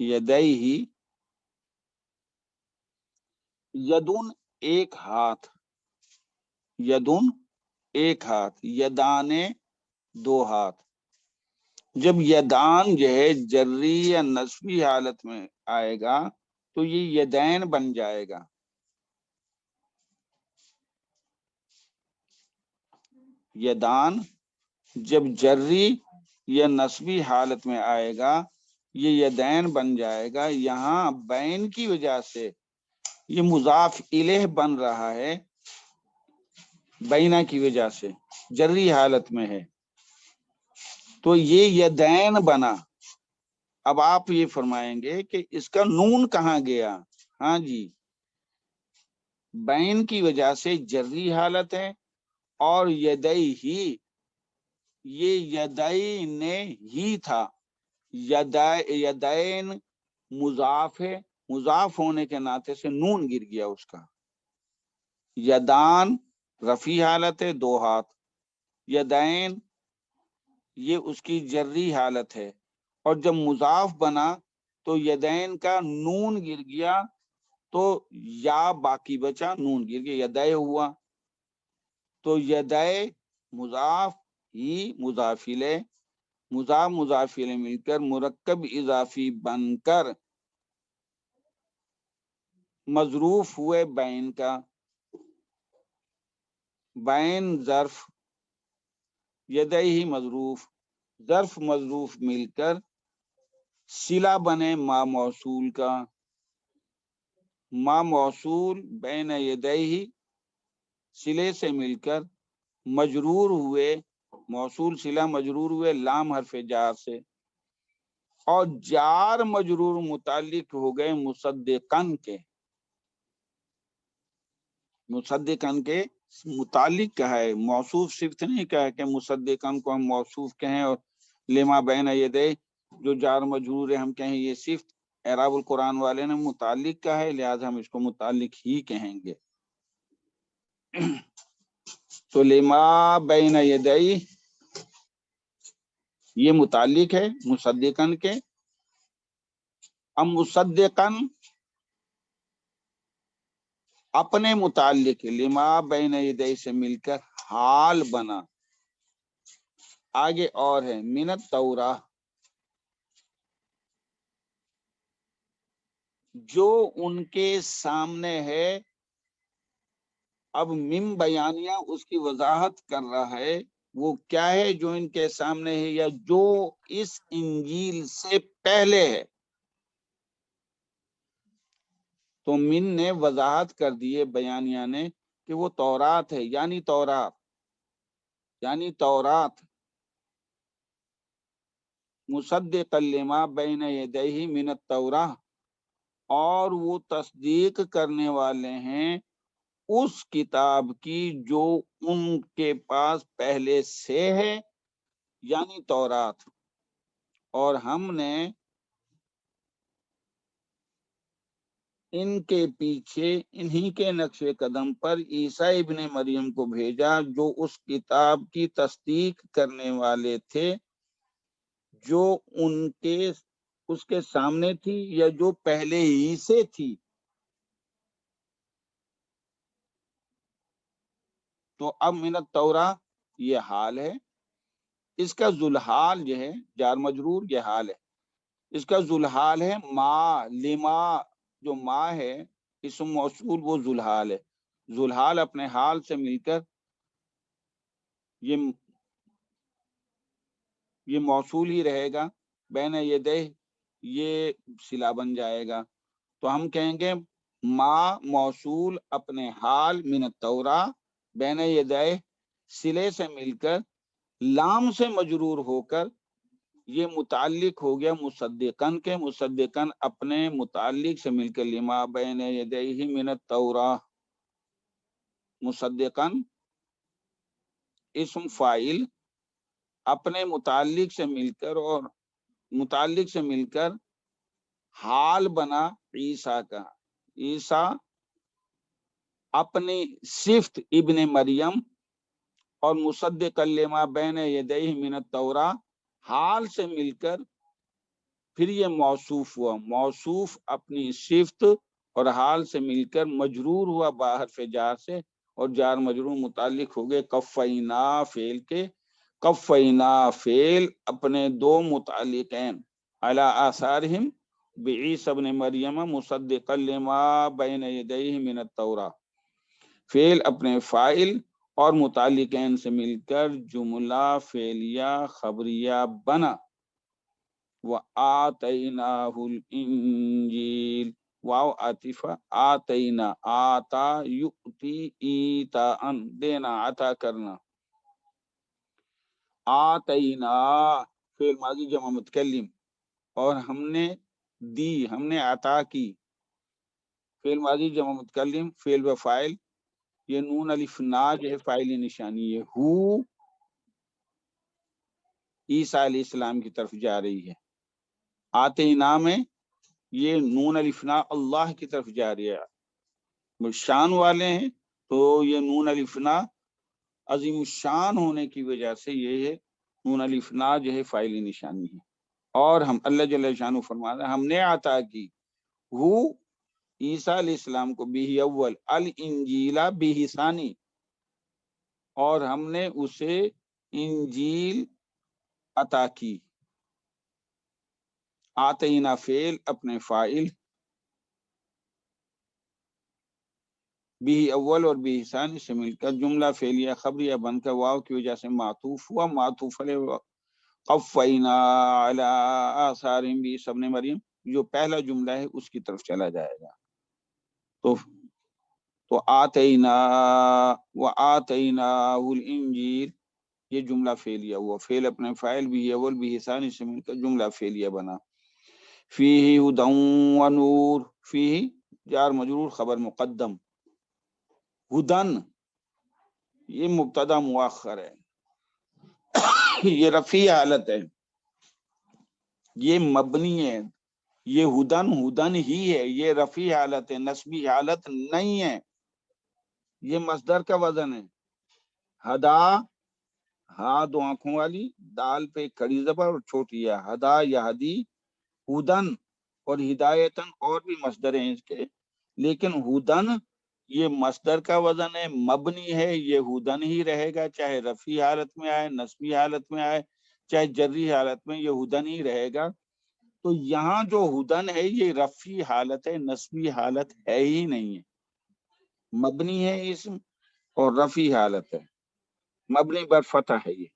یدئی ہی، یدون ایک ہاتھ، یدون ایک ہاتھ، یدانے دو ہاتھ. جب یدان جو ہے جری یا نصبی حالت میں آئے گا تو یہ یدین بن جائے گا. یدان جب جری یا نصبی حالت میں آئے گا یہ یدین بن جائے گا. یہاں بین کی وجہ سے یہ مضاف الیہ بن رہا ہے، بینا کی وجہ سے جری حالت میں ہے تو یہ یدین بنا. اب آپ یہ فرمائیں گے کہ اس کا نون کہاں گیا؟ ہاں جی، بین کی وجہ سے جری حالت ہے، اور یدئی ہی، یہ یدین ہی تھا. یدین مضاف ہے، مضاف ہونے کے ناطے سے نون گر گیا اس کا. یدان رفیع حالت ہے، دو ہاتھ. یدین یہ اس کی جری حالت ہے، اور جب مضاف بنا تو یدین کا نون گر گیا تو یا باقی بچا، نون گر گیا، یدائے ہوا. تو یدائے مضاف ہی مضافلے، مضاف مضافلے مل کر مرکب اضافی بن کر مظروف ہوئے بین کا. بین ظرف، یدئی ہی مظروف، ظرف مظروف مل کر صلہ بنے ما موصول کا. ما موصول بین یدئی صلے سے مل کر مجرور ہوئے، موصول صلہ مجرور ہوئے لام حرف جار سے، اور جار مجرور متعلق ہو گئے مصدقن کے. مصدقن کے متعلق کہا ہے، موصوف صفت نہیں کہا کہ مصدقن کو ہم موصوف کہیں اور لما بین یدئی جو جار مجرور ہے ہم کہیں یہ صفت. اعراب القرآن والے نے متعلق کہا ہے لہذا ہم اس کو متعلق ہی کہیں گے. تو لما بین یدئی یہ متعلق ہے مصدقن کے. ام مصدقن اپنے متعلق لما بین یدئی سے مل کر حال بنا. آگے اور ہے من التوراہ، جو ان کے سامنے ہے. اب مم بیانیہ اس کی وضاحت کر رہا ہے وہ کیا ہے جو ان کے سامنے ہے یا جو اس انجیل سے پہلے ہے. تو من نے وضاحت کر دیے بیانیہ نے کہ وہ تورات ہے، یعنی تورات، یعنی تورات. مصدقا لما بین یدیہ من التوراہ، اور وہ تصدیق کرنے والے ہیں اس کتاب کی جو ان کے پاس پہلے سے ہے، یعنی تورات. اور ہم نے ان کے پیچھے انہی کے نقش قدم پر عیسیٰ ابن مریم کو بھیجا جو اس کتاب کی تصدیق کرنے والے تھے جو ان کے اس کے سامنے تھی یا جو پہلے ہی سے تھی. تو اب من التوراہ یہ حال ہے، اس کا ذوالحال جو ہے جار مجرور یہ حال ہے، اس کا ذوالحال ہے ما لما، جو ما ہے اسم موصول وہ ذوالحال ہے. ذوالحال اپنے حال سے مل کر یہ موصول ہی رہے گا، بین یدہ یہ صلہ بن جائے گا. تو ہم کہیں گے ما موصول اپنے حال من التوراہ بین یدہ صلے سے مل کر لام سے مجرور ہو کر یہ متعلق ہو گیا مصدقن کے، مصدقن اپنے متعلق سے مل کر لما بین یدیہ من التوراہ، مصدقن اسم فاعل اپنے متعلق سے مل کر اور متعلق سے مل کر حال بنا عیسیٰ کا. عیسیٰ اپنی صفت ابن مریم اور مصدق لما بین یدیہ من التوراہ حال سے مل کر پھر یہ موصوف ہوا، موصوف اپنی صفت اور حال سے مل کر مجرور ہوا باحرف جار سے، اور جار مجرور متعلق ہو گئے کفینا فعل کے. کفینا فعل اپنے دو متعلقین علی آثارہم بعیسی ابن مریم مصدقا لما بین یدیہ من التوراہ، فعل اپنے فاعل اور متعلقین سے مل کر جملہ فعلیہ خبریہ بنا. وآتیناہ الانجیل، واو عاطفہ، آتینا آتا یؤتی ایتاء دینا عطا کرنا. آتینا فعل ماضی جمع متکلم، اور ہم نے دی، ہم نے عطا کی، فعل ماضی جمع متکلم فعل و فاعل. یہ نون الف نا جو ہے فاعلی نشانی ہے، ہو عیسیٰ علیہ السلام کی طرف جا رہی ہے. آتینا میں یہ نون الف نا اللہ کی طرف جا رہی ہے، شان والے ہیں تو یہ نون الف نا عظیم الشان ہونے کی وجہ سے یہ نون الف نا جو ہے فاعلی نشانی ہے. اور ہم اللہ جل شانہ فرماتا ہے ہم نے عطا کی ہو عیسیٰ علیہ السلام کو بھی اول الانجیلہ بھی ثانی، اور ہم نے اسے انجیل عطا کی. آتینا فعل اپنے فاعل بھی اول اور بھی ثانی سے مل کر جملہ فعلیہ خبریہ بن کر واو کی وجہ سے معطوف ہوا. معطوف علیہ قفینا علی آثارہم بعیسی ابن مریم، جو پہلا جملہ ہے اس کی طرف چلا جائے گا. تو آتینا وآتیناہ الانجیل یہ جملہ فعلیہ ہوا، فعل اپنے فاعل بھی اول بھی ثانی سے مل کر جملہ فعلیہ بنا. فیہ ھدی ونور، فیہ جار مجرور خبر مقدم، ہدن یہ مبتدا مؤخر ہے، یہ رفیع حالت ہے، یہ مبنی ہے. یہ ہدن ہدن ہی ہے، یہ رفیع حالت ہے، نسبی حالت نہیں ہے. یہ مصدر کا وزن ہے. ہدا، ہاں دو آنکھوں والی، دال پہ کڑی زبر اور چھوٹی ہے، ہدا یہدی، ہدن اور ہدایتن اور بھی مصدر ہیں اس کے، لیکن ہدن یہ مصدر کا وزن ہے، مبنی ہے، یہ ہدن ہی رہے گا، چاہے رفیع حالت میں آئے، نسبی حالت میں آئے، چاہے جری حالت میں، یہ ہدن ہی رہے گا. تو یہاں جو ہدن ہے یہ رفیع حالت ہے، نسبی حالت ہے ہی نہیں ہے، مبنی ہے اسم اور رفیع حالت ہے، مبنی بر فتح ہے یہ.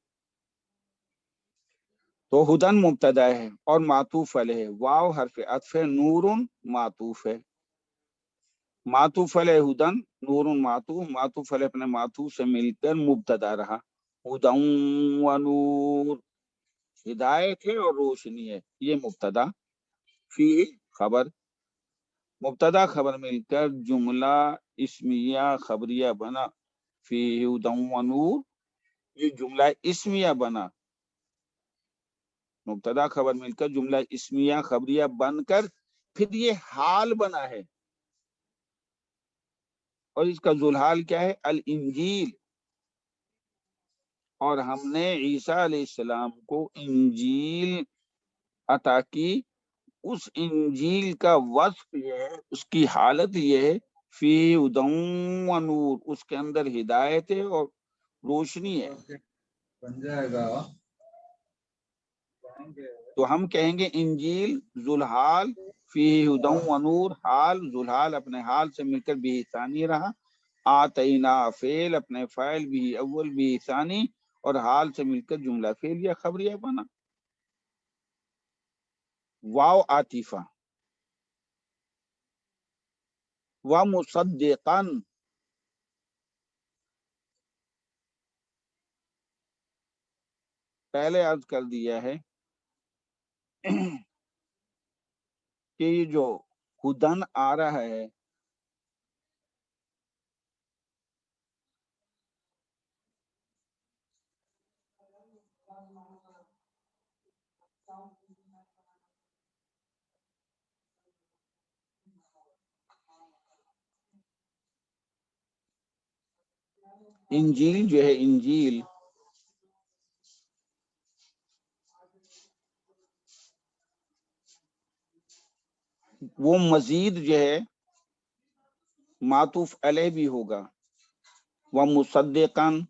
تو ہدن مبتدا ہے اور معطوف علیہ واو حرف عطف ہے، نور معطوف ہے، معطوف علیہ ہدن نور معطوف، معطوف علیہ اپنے معطوف سے مل کر مبتدا رہا. ہدن و نور ہدایت ہے اور روشنی ہے، یہ مبتدا. فی خبر، مبتدا خبر مل کر جملہ اسمیہ خبریہ بنا. فی ہدی و نور یہ جملہ اسمیہ بنا، مبتدا خبر مل کر جملہ اسمیہ خبریہ بن کر پھر یہ حال بنا ہے. اور اس کا ذوالحال کیا ہے؟ الانجیل. اور ہم نے عیسیٰ علیہ السلام کو انجیل عطا کی. اس انجیل کا وصف یہ ہے، اس کی حالت یہ ہے، فی ہدی و نور، اس کے اندر ہدایت ہے اور روشنی ہے. بن جائے گا. تو ہم کہیں گے انجیل ذوالحال فی ہدی و نور، حال ذوالحال اپنے حال سے مل کر بھی ثانی رہا. آتینا فعل اپنے فاعل بھی اول بھی ثانی، اور حال سے مل کر جملہ فعلیہ خبریہ بنا. واو عاطفہ. ومصدقاً، پہلے عرض کر دیا ہے کہ یہ جو ہدن آ رہا ہے انجیل جو ہے انجیل وہ مزید جو ہے معطوف علیہ بھی ہوگا. وہ مصدقاً،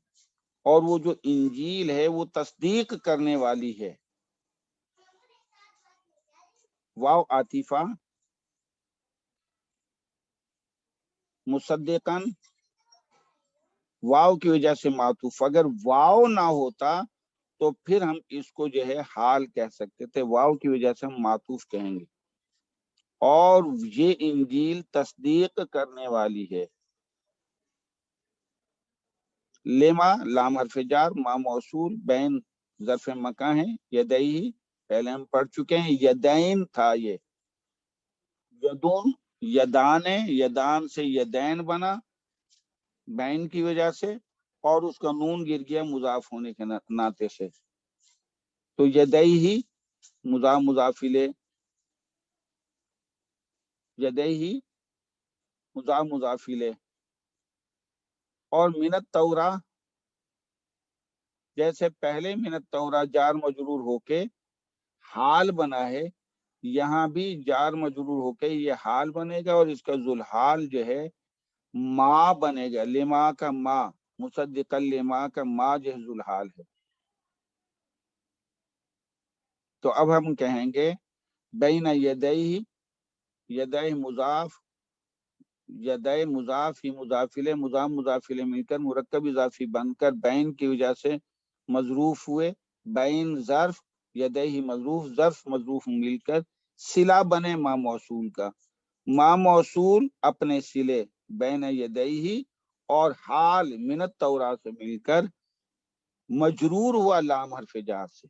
اور وہ جو انجیل ہے وہ تصدیق کرنے والی ہے. واو عاطفہ مصدقاً، واو کی وجہ سے معطوف. اگر واو نہ ہوتا تو پھر ہم اس کو جو ہے حال کہہ سکتے تھے، واو کی وجہ سے ہم معطوف کہیں گے. اور یہ انجیل تصدیق کرنے والی ہے. لما لام حرف جار، ما موصول، بین ظرف مکان ہے، یدئی پہلے ہم پڑھ چکے ہیں، یدین تھا یہ، یدون یدان ہے، یدان سے یدین بنا بین کی وجہ سے، اور اس کا نون گر گیا مضاف ہونے کے ناطے سے. تو یدئی ہی مضاف مضافلے، یدئی ہی مضاف مضافلے. اور منت تورا، جیسے پہلے منت تورا جار مجرور ہو کے حال بنا ہے، یہاں بھی جار مجرور ہو کے یہ حال بنے گا، اور اس کا ذوالحال جو ہے ما بنے گا. لما کا ما، مصدق لما کا ما جو ہے ذوالحال ہے. تو اب ہم کہیں گے بین یدئی، یدئی مضاف، یدئی مضاف ہی مضافلے، مضاف مضافلے مل کر مرکب اضافی بن کر بین کی وجہ سے مظروف ہوئے. بین ظرف، یدئی مظروف، ظرف مظروف مل کر صلہ بنے ما موصول کا. ما موصول اپنے صلے بین یدئی، اور حال منت تورا سے مل کر مجرور ہوا لام حرف جار سے.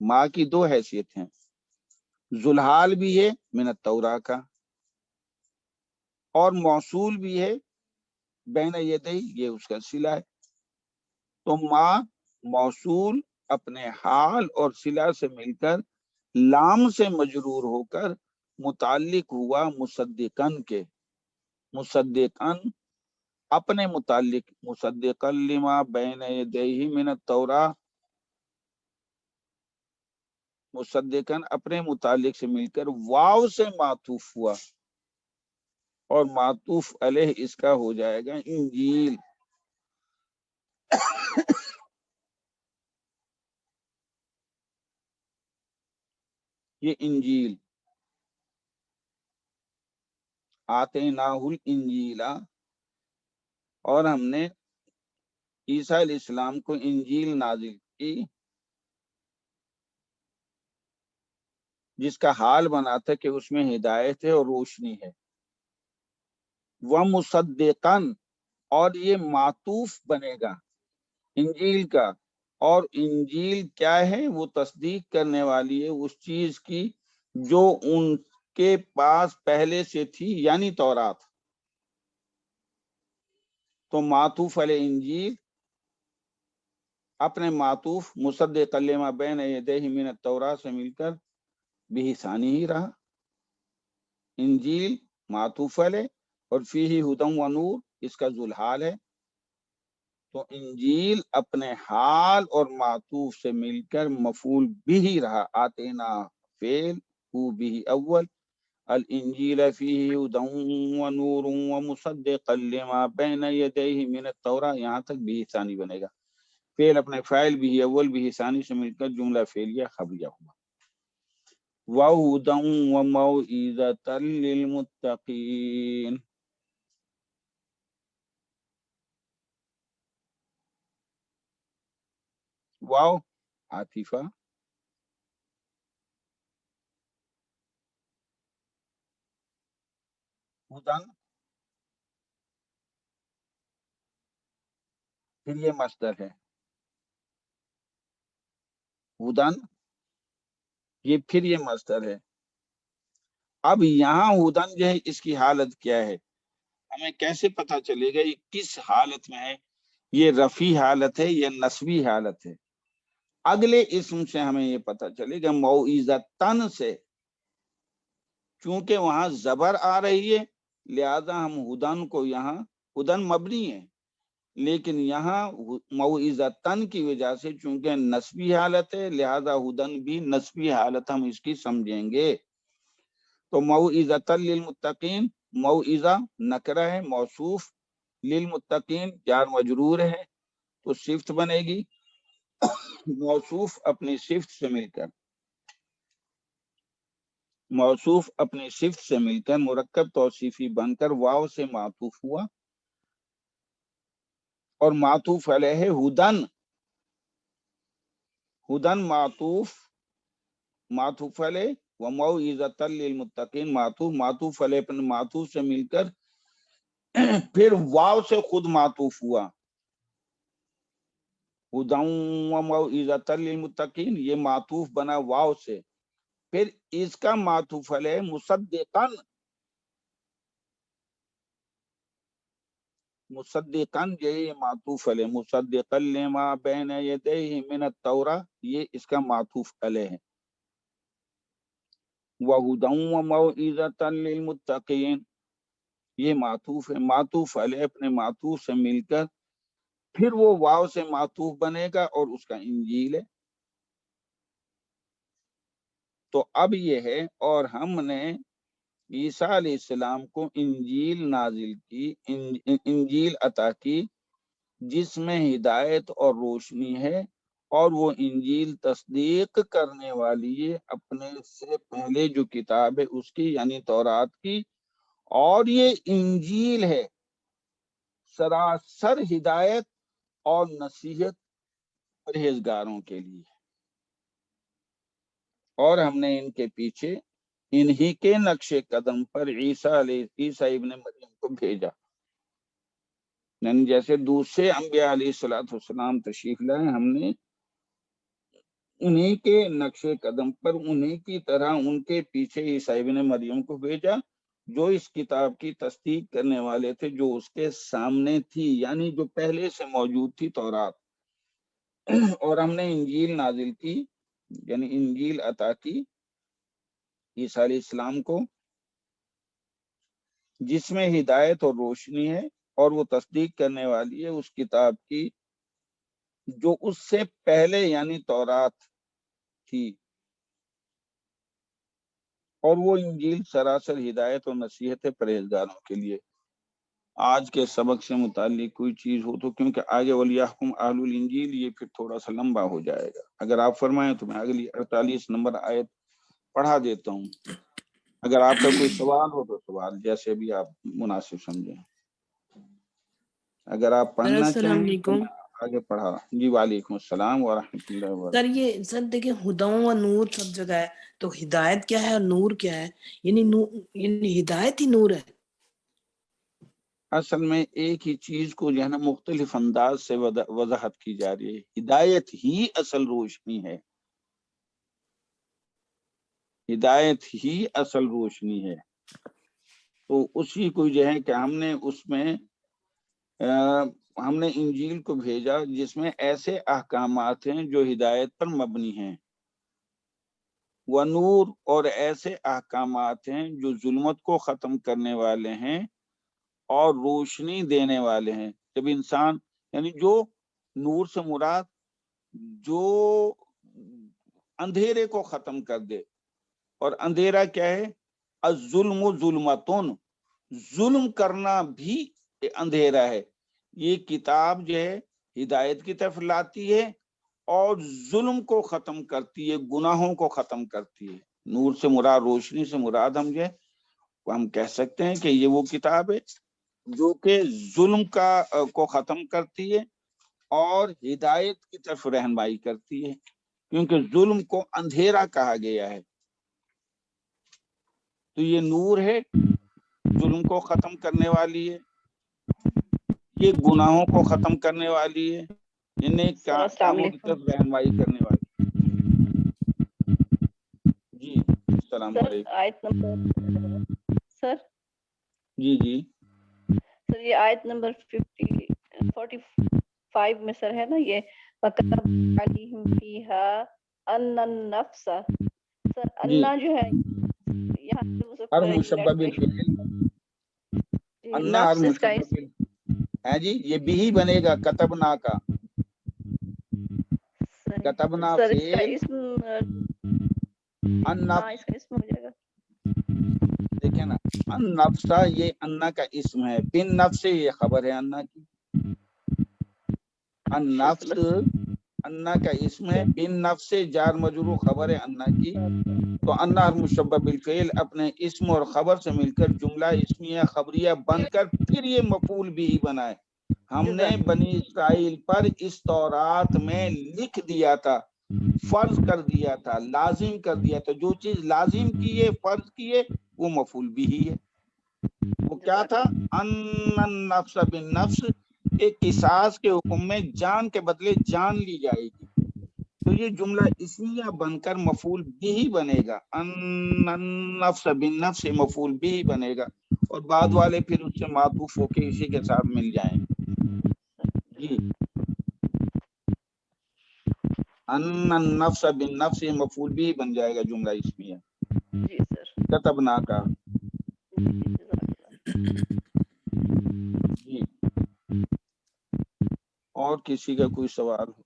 ما کی دو حیثیت ہیں، ذوالحال بھی ہے منت تورا کا، اور موصول بھی ہے بین یدئی، یہ اس کا صلہ ہے. تو ما موصول اپنے حال اور صلہ سے مل کر لام سے مجرور ہو کر متعلق ہوا مصدقن کے. مصدقن اپنے متعلق، مصدقا لما بین یدیہ من التورا، مصدقن اپنے متعلق سے مل کر واو سے معطوف ہوا، اور معطوف علیہ اس کا ہو جائے گا انجیل. یہ انجیل آتیناہ الانجیل، اور ہم نے عیسیٰ علیہ السلام کو انجیل نازل کی، جس کا حال بنا تھا کہ اس میں ہدایت ہے اور روشنی ہے. وَمُصَدِّقًا، اور یہ معطوف بنے گا انجیل کا. اور انجیل کیا ہے؟ وہ تصدیق کرنے والی ہے اس چیز کی جو ان کے پاس پہلے سے تھی، یعنی تورات. تو معطوف علی انجیل اپنے معطوف مصدق لما بین یدیہ من التوراۃ سے مل کر بھی ثانی ہی رہا. انجیل معطوف علیہ اور فیہ ہدی و نور اس کا ذوالحال ہے، تو انجیل اپنے حال اور معطوف سے مل کر مفعول بھی رہا، آتینا فعل ہو بھی اول، الانجیل فیہ ہدی ونور ومصدقا لما بین یدیہ من التوراۃ، یہاں تک بھی ثانی بنے گا، فعل اپنے فاعل بھی اول بھی ثانی سے مل کر جملہ فعلیہ خبریہ ہوا، وَهُدًى وَمَوْعِظَةً لِلْمُتَّقِينَ. واو عاطفہ، ہدن پھر یہ مصدر ہے، ہدن یہ پھر یہ مصدر ہے. اب یہاں ہدن جو ہے اس کی حالت کیا ہے، ہمیں کیسے پتا چلے گا یہ کس حالت میں ہے، یہ رفعی حالت ہے یا نصبی حالت ہے؟ اگلے اسم سے ہمیں یہ پتا چلے گا، موعظتن سے، چونکہ وہاں زبر آ رہی ہے لہذا ہم ہدن کو یہاں، ہدن مبنی ہے لیکن یہاں موعظتن کی وجہ سے چونکہ نسبی حالت ہے لہذا ہدن بھی نسبی حالت ہم اس کی سمجھیں گے. تو موعظۃ للمتقین، موعظہ نکرہ ہے موصوف، للمتقین جار مجرور ہے تو صفت بنے گی، موصوف اپنی صفت سے مل کر، موصوف اپنی صفت سے مل کر مرکب توصیفی بن کر واو سے معطوف ہوا، اور معطوف علیہ ہدن، ہدن معطوف علیہ وموعظۃ للمتقین معطوف، معطوف علیہ اپنے معطوف سے مل کر پھر واو سے خود معطوف ہوا، ہدن وموعظۃ للمتقین یہ معطوف بنا واو سے، پھر اس کا معطوف علیہ مصدقن، مصدقن یہ معطوف علیہ، مصدقا لما بین یدیہ من التوراۃ یہ اس کا معطوف علیہ ہے، وَهُدًى وَمَوْعِظَةً لِلْمُتَّقِينَ یہ معطوف ہے، معطوف علیہ اپنے معطوف سے مل کر پھر وہ واو سے معطوف بنے گا اور اس کا انجیل ہے. تو اب یہ ہے، اور ہم نے عیسیٰ علیہ السلام کو انجیل نازل کی، انجیل عطا کی جس میں ہدایت اور روشنی ہے، اور وہ انجیل تصدیق کرنے والی ہے اپنے سے پہلے جو کتاب ہے اس کی یعنی تورات کی، اور یہ انجیل ہے سراسر ہدایت اور نصیحت پرہیزگاروں کے لیے، اور ہم نے ان کے پیچھے انہی کے نقش قدم پر عیسیٰ ابن مریم کو بھیجا، یعنی جیسے دوسرے انبیاء علیہ السلام تشریف لائے، ہم نے انہی کے نقش قدم پر انہی کی طرح ان کے پیچھے عیسیٰ ابن مریم کو بھیجا جو اس کتاب کی تصدیق کرنے والے تھے جو اس کے سامنے تھی، یعنی جو پہلے سے موجود تھی تورات، اور ہم نے انجیل نازل کی یعنی انجیل عطا کی عیسیٰ علیہ السلام کو جس میں ہدایت اور روشنی ہے، اور وہ تصدیق کرنے والی ہے اس کتاب کی جو اس سے پہلے یعنی تورات تھی، اور وہ انجیل سراسر ہدایت اور نصیحت پرہیزگاروں کے لیے. آج کے سبق سے متعلق کوئی چیز ہو تو، کیونکہ آگے وَلْيَحْكُمْ أَهْلُ الْإِنْجِيلِ یہ پھر تھوڑا سا لمبا ہو جائے گا، اگر آپ فرمائیں تو میں اگلی 48 نمبر آیت پڑھا دیتا ہوں، اگر آپ کا کوئی سوال ہو تو سوال جیسے بھی آپ مناسب سمجھیں، اگر آپ پڑھنا السلام چاہیں تو علیکم میں آگے پڑھا. جی وعلیکم السلام ورحمۃ اللہ وبرکاتہ. سر دیکھیں ہداؤں و نور سب جگہ ہے، تو ہدایت کیا ہے اور نور کیا ہے؟ یعنی ہدایت ہی نور ہے. اصل میں ایک ہی چیز کو جو ہے نا مختلف انداز سے وضاحت کی جا رہی ہے، ہدایت ہی اصل روشنی ہے، ہدایت ہی اصل روشنی ہے. تو اسی کو جو ہے کہ ہم نے اس میں ہم نے انجیل کو بھیجا جس میں ایسے احکامات ہیں جو ہدایت پر مبنی ہیں، ونور اور ایسے احکامات ہیں جو ظلمت کو ختم کرنے والے ہیں اور روشنی دینے والے ہیں. جب انسان یعنی جو نور سے مراد جو اندھیرے کو ختم کر دے. اور اندھیرا کیا ہے؟ الظلم ظلمتن، ظلم کرنا بھی اندھیرا ہے. یہ کتاب جو ہے ہدایت کی طرف لاتی ہے اور ظلم کو ختم کرتی ہے، گناہوں کو ختم کرتی ہے. نور سے مراد، روشنی سے مراد ہم کہہ سکتے ہیں کہ یہ وہ کتاب ہے جو کہ ظلم کو ختم کرتی ہے اور ہدایت کی طرف رہنمائی کرتی ہے، کیونکہ ظلم کو اندھیرا کہا گیا ہے. تو یہ نور ہے، ظلم کو ختم کرنے والی ہے، یہ گناہوں کو ختم کرنے والی ہے، انہیں السلام کاموں کی علیکم طرف رہنمائی کرنے والی. جی السلام سر. علیکم. آیت نمبر سر جی جی سر یہ آیت نمبر 45 میں سر ہے نا، یہ وَكَتَبْنَا عَلَيْهِمْ فِيهَا أَنَّ النَّفْسَ. سر جی انا جو ہے یہاں سے ہر پورا مشبہ بالفعل، انا ہر نفس اس کا مشبہ بالفعل ہے جی. یہ بھی ہی بنے گا کتبنا کا. کتبنا سر اس کا فعل اسم النفس. اس کا اسم ہو جائے گا. دیکھیں نا، النفسا یہ انا کا اسم ہے، بن نفس یہ خبر ہے انا کی. النفس انا کا اسم ہے، بن نفس جار مجرور خبر ہے انا کی. تو انا ہر مشبہ بالفعل اپنے اسم اور خبر سے مل کر جملہ اسمیہ خبریہ بن کر پھر یہ مفعول بھی بنا ہے. ہم نے بنی اسرائیل پر اس تورات میں لکھ دیا تھا، فرض کر دیا تھا، لازم کر دیا تھا. جو چیز لازم کیے، فرض کیے، وہ مفعول بھی ہے. وہ کیا تھا؟ ان النفس بالنفس، ایک قصاص کے حکم میں جان کے بدلے جان لی جائے گی. تو یہ جملہ اسمیہ بن کر مفعول بھی بنے گا. ان النفس بالنفس مفعول بھی بنے گا اور بعد والے پھر اس سے معطوف ہو کے اسی کے ساتھ مل جائیں. جی ان النفس بالنفس مفعول بھی بن جائے گا جملہ اسمیہ. جی سر. کتبنا کا. جی اور کسی کا کوئی سوال ہو؟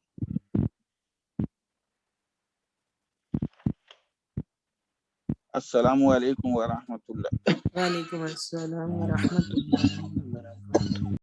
السلام علیکم ورحمۃ اللہ. وعلیکم السلام ورحمۃ اللہ وبرکاتہ.